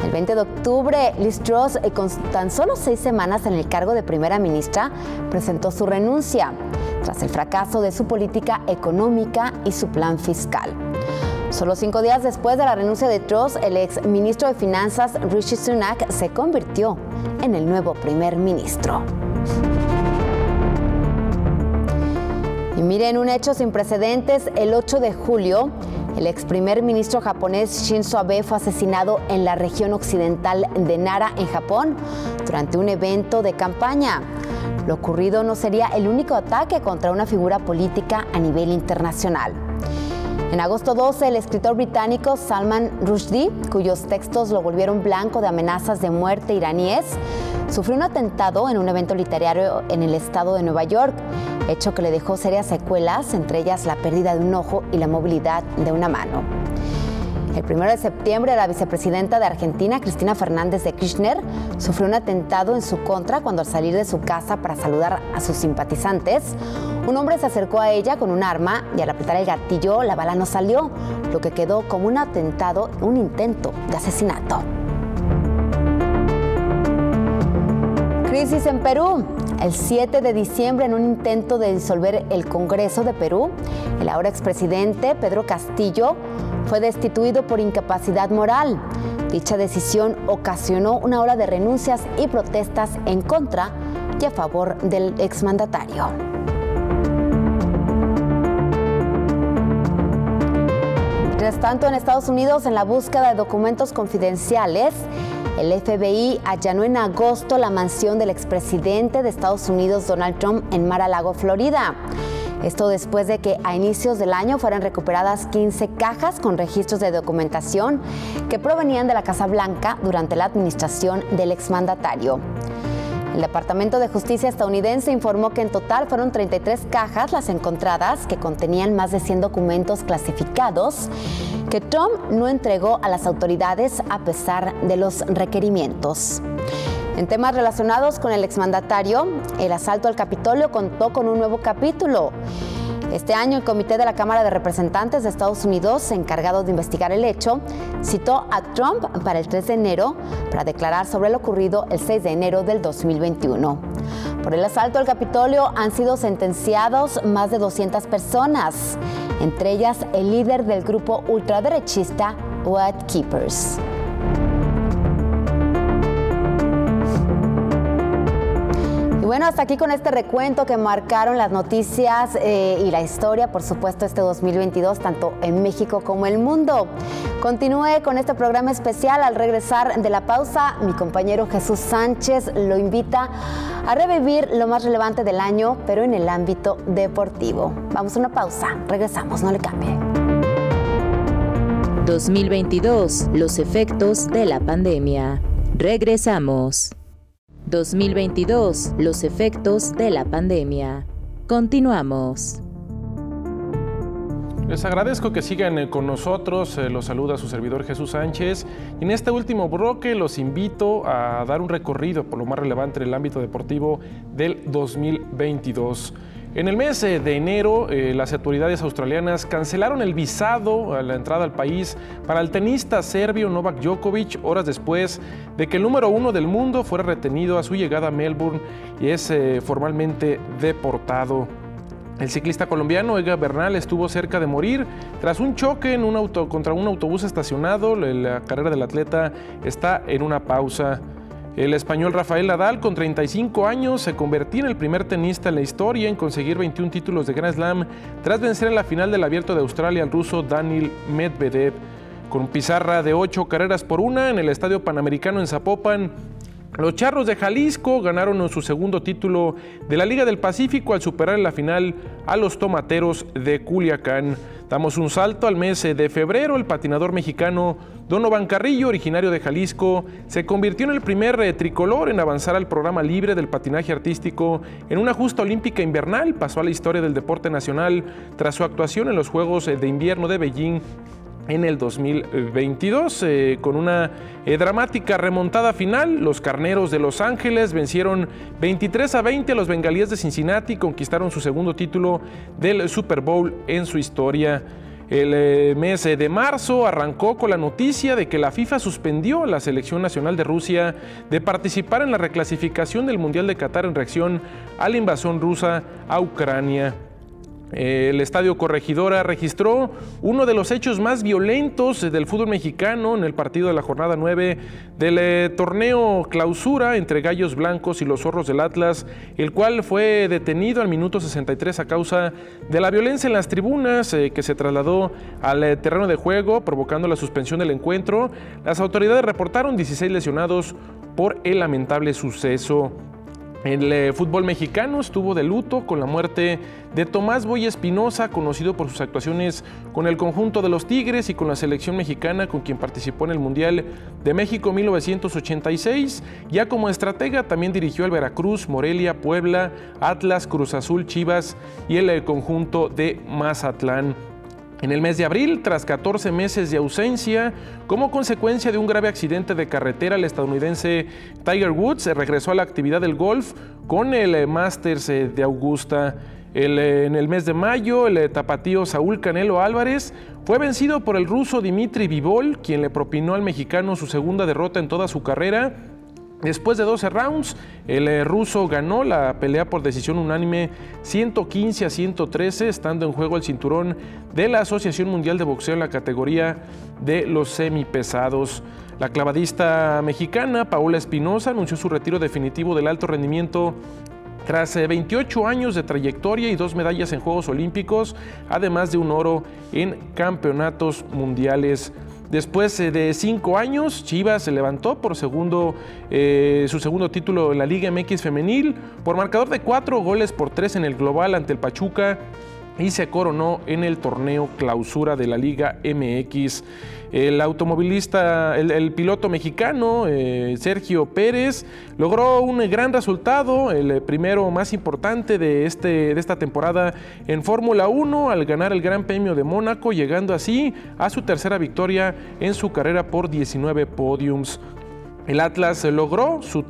El 20 de octubre, Liz Truss, con tan solo 6 semanas en el cargo de primera ministra, presentó su renuncia tras el fracaso de su política económica y su plan fiscal. Solo 5 días después de la renuncia de Truss, el ex ministro de Finanzas, Rishi Sunak, se convirtió en el nuevo primer ministro. Y miren, un hecho sin precedentes, el 8 de julio, el ex primer ministro japonés Shinzo Abe fue asesinado en la región occidental de Nara, en Japón, durante un evento de campaña. Lo ocurrido no sería el único ataque contra una figura política a nivel internacional. En agosto 12, el escritor británico Salman Rushdie, cuyos textos lo volvieron blanco de amenazas de muerte iraníes, sufrió un atentado en un evento literario en el estado de Nueva York, hecho que le dejó serias secuelas, entre ellas la pérdida de un ojo y la movilidad de una mano. El 1 de septiembre, la vicepresidenta de Argentina, Cristina Fernández de Kirchner, sufrió un atentado en su contra cuando, al salir de su casa para saludar a sus simpatizantes, un hombre se acercó a ella con un arma y al apretar el gatillo, la bala no salió, lo que quedó como un atentado, un intento de asesinato. Crisis en Perú. El 7 de diciembre, en un intento de disolver el Congreso de Perú, el ahora expresidente Pedro Castillo fue destituido por incapacidad moral. Dicha decisión ocasionó una ola de renuncias y protestas en contra y a favor del exmandatario. Mientras tanto, en Estados Unidos, en la búsqueda de documentos confidenciales, el FBI allanó en agosto la mansión del expresidente de Estados Unidos, Donald Trump, en Mar-a-Lago, Florida. Esto después de que a inicios del año fueran recuperadas 15 cajas con registros de documentación que provenían de la Casa Blanca durante la administración del exmandatario. El Departamento de Justicia estadounidense informó que en total fueron 33 cajas las encontradas que contenían más de 100 documentos clasificados que Trump no entregó a las autoridades a pesar de los requerimientos. En temas relacionados con el exmandatario, el asalto al Capitolio contó con un nuevo capítulo. Este año, el Comité de la Cámara de Representantes de Estados Unidos, encargado de investigar el hecho, citó a Trump para el 3 de enero para declarar sobre lo ocurrido el 6 de enero del 2021. Por el asalto al Capitolio han sido sentenciados más de 200 personas, entre ellas el líder del grupo ultraderechista What Keepers. Y bueno, hasta aquí con este recuento que marcaron las noticias y la historia, por supuesto, este 2022, tanto en México como en el mundo. Continúe con este programa especial. Al regresar de la pausa, mi compañero Jesús Sánchez lo invita a revivir lo más relevante del año, pero en el ámbito deportivo. Vamos a una pausa. Regresamos, no le cambie. 2022, los efectos de la pandemia. Regresamos. 2022, los efectos de la pandemia. Continuamos. Les agradezco que sigan con nosotros, los saluda su servidor Jesús Sánchez. Y en este último bloque los invito a dar un recorrido por lo más relevante en el ámbito deportivo del 2022. En el mes de enero, las autoridades australianas cancelaron el visado a la entrada al país para el tenista serbio Novak Djokovic, horas después de que el número 1 del mundo fuera retenido a su llegada a Melbourne y es formalmente deportado. El ciclista colombiano Egan Bernal estuvo cerca de morir tras un choque en contra un autobús estacionado. La carrera del atleta está en una pausa. El español Rafael Nadal, con 35 años, se convertía en el primer tenista en la historia en conseguir 21 títulos de Grand Slam tras vencer en la final del Abierto de Australia al ruso Daniil Medvedev. Con pizarra de 8-1 en el Estadio Panamericano en Zapopan, los Charros de Jalisco ganaron su segundo título de la Liga del Pacífico al superar en la final a los Tomateros de Culiacán. Damos un salto al mes de febrero. El patinador mexicano Donovan Carrillo, originario de Jalisco, se convirtió en el primer tricolor en avanzar al programa libre del patinaje artístico en una justa olímpica invernal. Pasó a la historia del deporte nacional tras su actuación en los Juegos de Invierno de Beijing en el 2022, con una dramática remontada final. Los Carneros de Los Ángeles vencieron 23-20 a los Bengalíes de Cincinnati y conquistaron su segundo título del Super Bowl en su historia. El mes de marzo arrancó con la noticia de que la FIFA suspendió a la selección nacional de Rusia de participar en la reclasificación del Mundial de Qatar en reacción a la invasión rusa a Ucrania. El Estadio Corregidora registró uno de los hechos más violentos del fútbol mexicano en el partido de la jornada 9 del torneo Clausura entre Gallos Blancos y los Zorros del Atlas, el cual fue detenido al minuto 63 a causa de la violencia en las tribunas que se trasladó al terreno de juego, provocando la suspensión del encuentro. Las autoridades reportaron 16 lesionados por el lamentable suceso. El fútbol mexicano estuvo de luto con la muerte de Tomás Boy Espinosa, conocido por sus actuaciones con el conjunto de los Tigres y con la selección mexicana, con quien participó en el Mundial de México 1986. Ya como estratega también dirigió al Veracruz, Morelia, Puebla, Atlas, Cruz Azul, Chivas y el conjunto de Mazatlán. En el mes de abril, tras 14 meses de ausencia, como consecuencia de un grave accidente de carretera, el estadounidense Tiger Woods regresó a la actividad del golf con el Masters de Augusta. En el mes de mayo, el tapatío Saúl Canelo Álvarez fue vencido por el ruso Dimitri Bivol, quien le propinó al mexicano su segunda derrota en toda su carrera. Después de 12 rounds, el ruso ganó la pelea por decisión unánime 115-113, estando en juego el cinturón de la Asociación Mundial de Boxeo en la categoría de los semipesados. La clavadista mexicana Paola Espinosa anunció su retiro definitivo del alto rendimiento tras 28 años de trayectoria y 2 medallas en Juegos Olímpicos, además de un oro en campeonatos mundiales. Después de 5 años, Chivas se levantó por su segundo título en la Liga MX femenil por marcador de 4-3 en el global ante el Pachuca y se coronó en el torneo Clausura de la Liga MX. El automovilista, el piloto mexicano Sergio Pérez logró un gran resultado, el primero más importante de esta temporada en Fórmula 1 al ganar el Gran Premio de Mónaco, llegando así a su tercera victoria en su carrera por 19 podiums. El Atlas logró su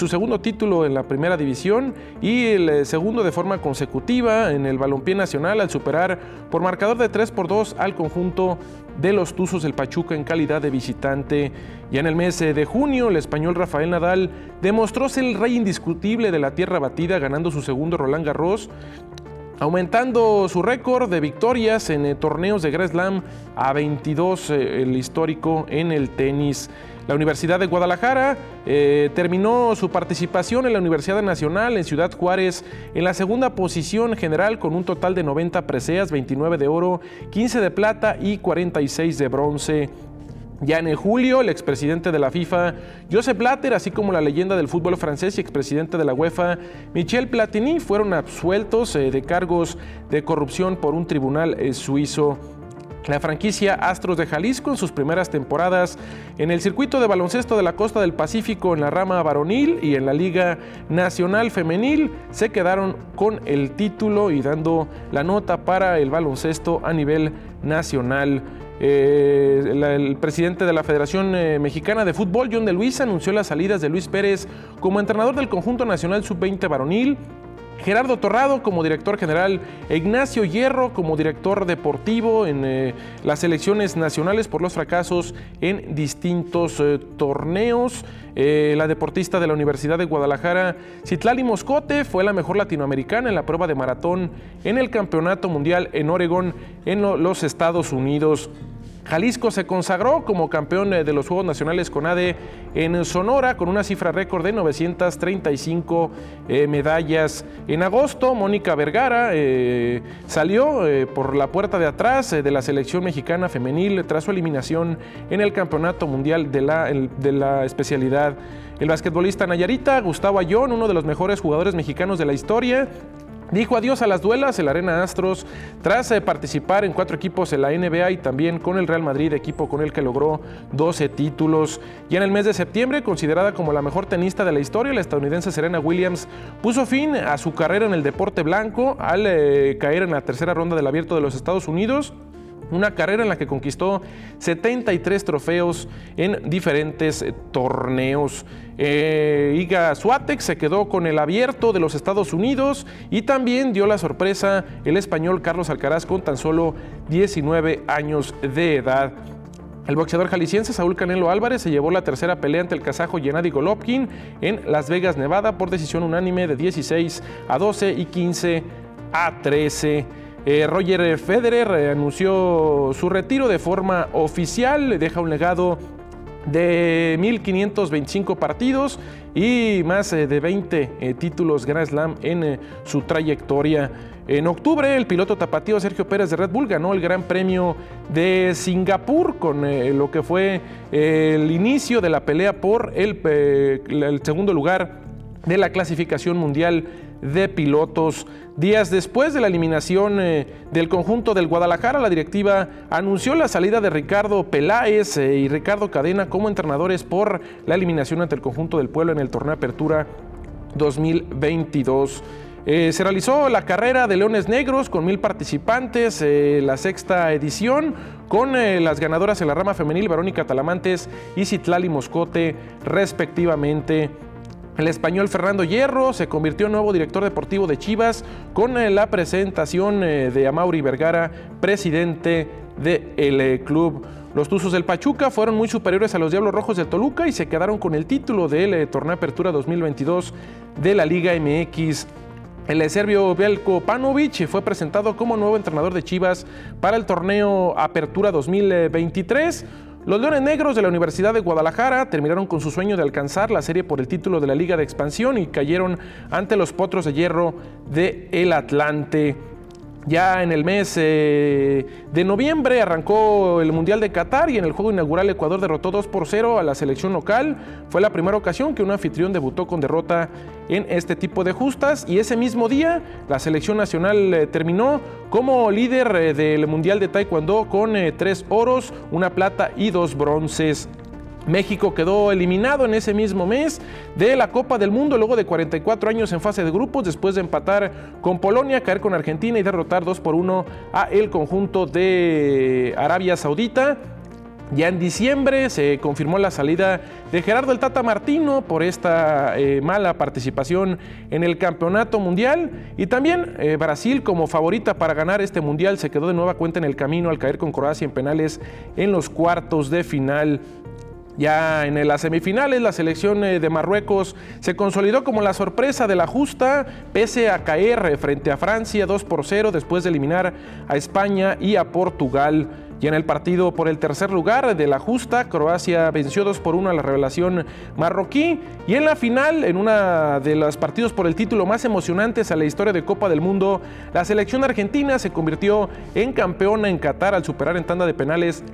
segundo título en la primera división y el segundo de forma consecutiva en el balompié nacional al superar por marcador de 3-2 al conjunto de los Tuzos del Pachuca en calidad de visitante. Ya en el mes de junio, el español Rafael Nadal demostró ser el rey indiscutible de la tierra batida, ganando su segundo Roland Garros, aumentando su récord de victorias en torneos de Grand Slam a 22, el histórico en el tenis. La Universidad de Guadalajara terminó su participación en la Universidad Nacional en Ciudad Juárez en la segunda posición general con un total de 90 preseas, 29 de oro, 15 de plata y 46 de bronce. Ya en julio, el expresidente de la FIFA, Josep Blatter, así como la leyenda del fútbol francés y expresidente de la UEFA, Michel Platini, fueron absueltos de cargos de corrupción por un tribunal suizo. La franquicia Astros de Jalisco en sus primeras temporadas en el circuito de baloncesto de la Costa del Pacífico en la rama varonil y en la Liga Nacional Femenil se quedaron con el título y dando la nota para el baloncesto a nivel nacional. El presidente de la Federación Mexicana de Fútbol, John de Luisa, anunció las salidas de Luis Pérez como entrenador del conjunto nacional sub-20 varonil, Gerardo Torrado como director general e Ignacio Hierro como director deportivo en las selecciones nacionales por los fracasos en distintos torneos. La deportista de la Universidad de Guadalajara, Citlali Moscote, fue la mejor latinoamericana en la prueba de maratón en el Campeonato Mundial en Oregón, en los Estados Unidos. Jalisco se consagró como campeón de los Juegos Nacionales CONADE en Sonora con una cifra récord de 935 medallas. En agosto, Mónica Vergara salió por la puerta de atrás de la selección mexicana femenil tras su eliminación en el Campeonato Mundial de la especialidad. El basquetbolista nayarita Gustavo Ayón, uno de los mejores jugadores mexicanos de la historia, dijo adiós a las duelas en la Arena Astros tras participar en 4 equipos en la NBA y también con el Real Madrid, equipo con el que logró 12 títulos. Ya en el mes de septiembre, considerada como la mejor tenista de la historia, la estadounidense Serena Williams puso fin a su carrera en el deporte blanco al caer en la tercera ronda del Abierto de los Estados Unidos. Una carrera en la que conquistó 73 trofeos en diferentes torneos. Iga Swiatek se quedó con el Abierto de los Estados Unidos y también dio la sorpresa el español Carlos Alcaraz con tan solo 19 años de edad. El boxeador jalisciense Saúl Canelo Álvarez se llevó la tercera pelea ante el kazajo Gennady Golovkin en Las Vegas, Nevada, por decisión unánime de 16-12 y 15-13. Roger Federer anunció su retiro de forma oficial, deja un legado de 1.525 partidos y más de 20 títulos Grand Slam en su trayectoria. En octubre, el piloto tapatío Sergio Pérez de Red Bull ganó el Gran Premio de Singapur con lo que fue el inicio de la pelea por el segundo lugar de la clasificación mundial de pilotos. Días después de la eliminación del conjunto del Guadalajara, la directiva anunció la salida de Ricardo Peláez y Ricardo Cadena como entrenadores por la eliminación ante el conjunto del Puebla en el torneo Apertura 2022. Se realizó la carrera de Leones Negros con 1,000 participantes, la sexta edición, con las ganadoras en la rama femenil, Verónica Talamantes y Citlali Moscote, respectivamente. El español Fernando Hierro se convirtió en nuevo director deportivo de Chivas con la presentación de Amaury Vergara, presidente del club. Los Tuzos del Pachuca fueron muy superiores a los Diablos Rojos de Toluca y se quedaron con el título del Torneo Apertura 2022 de la Liga MX. El serbio Veljko Paunovic fue presentado como nuevo entrenador de Chivas para el Torneo Apertura 2023. Los Leones Negros de la Universidad de Guadalajara terminaron con su sueño de alcanzar la serie por el título de la Liga de Expansión y cayeron ante los Potros de Hierro de El Atlante. Ya en el mes de noviembre arrancó el Mundial de Qatar y en el juego inaugural Ecuador derrotó 2-0 a la selección local. Fue la primera ocasión que un anfitrión debutó con derrota en este tipo de justas y ese mismo día la selección nacional terminó como líder del Mundial de Taekwondo con 3 oros, 1 plata y 2 bronces. México quedó eliminado en ese mismo mes de la Copa del Mundo luego de 44 años en fase de grupos, después de empatar con Polonia, caer con Argentina y derrotar 2-1 a el conjunto de Arabia Saudita. Ya en diciembre se confirmó la salida de Gerardo el Tata Martino por esta mala participación en el campeonato mundial, y también Brasil, como favorita para ganar este mundial, se quedó de nueva cuenta en el camino al caer con Croacia en penales en los cuartos de final. Ya en las semifinales, la selección de Marruecos se consolidó como la sorpresa de la justa, pese a caer frente a Francia 2-0 después de eliminar a España y a Portugal. Y en el partido por el tercer lugar de la justa, Croacia venció 2-1 a la revelación marroquí. Y en la final, en una de los partidos por el título más emocionantes a la historia de Copa del Mundo, la selección argentina se convirtió en campeona en Qatar al superar en tanda de penales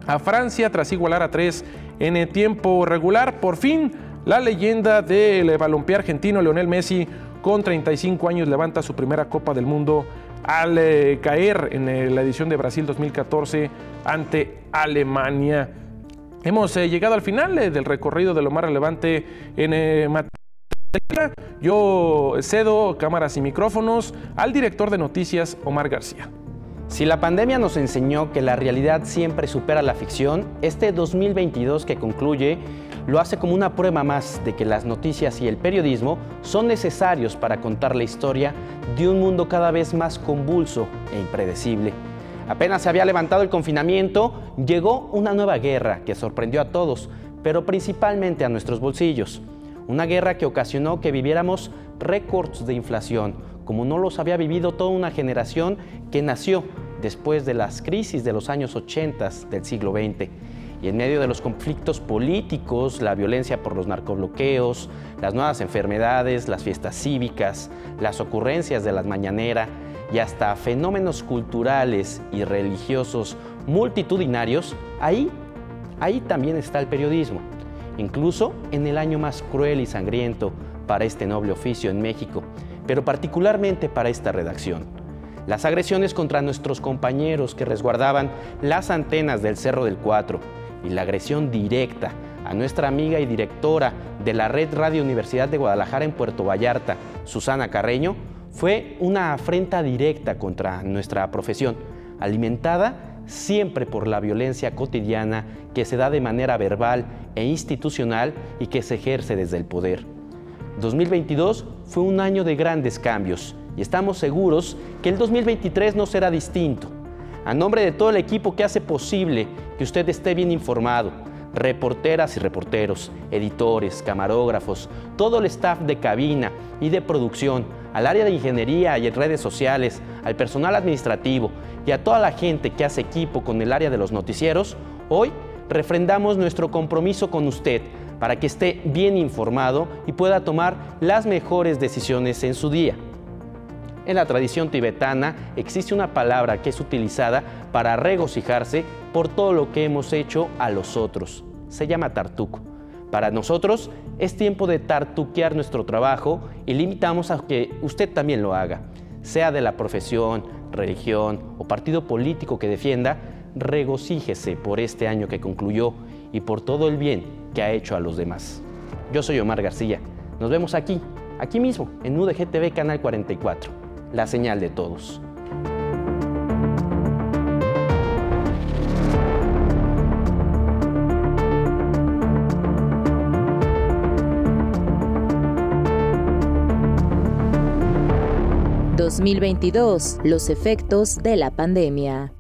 a Francia tras igualar a 3 en el tiempo regular. Por fin, la leyenda del balompié argentino Lionel Messi, con 35 años, levanta su primera Copa del Mundo al caer en la edición de Brasil 2014 ante Alemania. Hemos llegado al final del recorrido de lo más relevante en materia. Yo cedo cámaras y micrófonos al director de noticias, Omar García. Si la pandemia nos enseñó que la realidad siempre supera la ficción, este 2022 que concluye lo hace como una prueba más de que las noticias y el periodismo son necesarios para contar la historia de un mundo cada vez más convulso e impredecible. Apenas se había levantado el confinamiento, llegó una nueva guerra que sorprendió a todos, pero principalmente a nuestros bolsillos. Una guerra que ocasionó que viviéramos récords de inflación, como no los había vivido toda una generación que nació después de las crisis de los años 80 del siglo XX. Y en medio de los conflictos políticos, la violencia por los narcobloqueos, las nuevas enfermedades, las fiestas cívicas, las ocurrencias de la mañanera y hasta fenómenos culturales y religiosos multitudinarios, ahí también está el periodismo. Incluso en el año más cruel y sangriento para este noble oficio en México, pero particularmente para esta redacción. Las agresiones contra nuestros compañeros que resguardaban las antenas del Cerro del Cuatro y la agresión directa a nuestra amiga y directora de la Red Radio Universidad de Guadalajara en Puerto Vallarta, Susana Carreño, fue una afrenta directa contra nuestra profesión, alimentada siempre por la violencia cotidiana que se da de manera verbal e institucional y que se ejerce desde el poder. 2022 fue un año de grandes cambios y estamos seguros que el 2023 no será distinto. A nombre de todo el equipo que hace posible que usted esté bien informado, reporteras y reporteros, editores, camarógrafos, todo el staff de cabina y de producción, al área de ingeniería y en redes sociales, al personal administrativo y a toda la gente que hace equipo con el área de los noticieros, hoy refrendamos nuestro compromiso con usted para que esté bien informado y pueda tomar las mejores decisiones en su día. En la tradición tibetana existe una palabra que es utilizada para regocijarse por todo lo que hemos hecho a los otros. Se llama tartuk. Para nosotros es tiempo de tartuquear nuestro trabajo y le invitamos a que usted también lo haga. Sea de la profesión, religión o partido político que defienda, regocíjese por este año que concluyó y por todo el bien que ha hecho a los demás. Yo soy Omar García. Nos vemos aquí mismo, en UDG TV Canal 44, la señal de todos. ...2022, los efectos de la pandemia.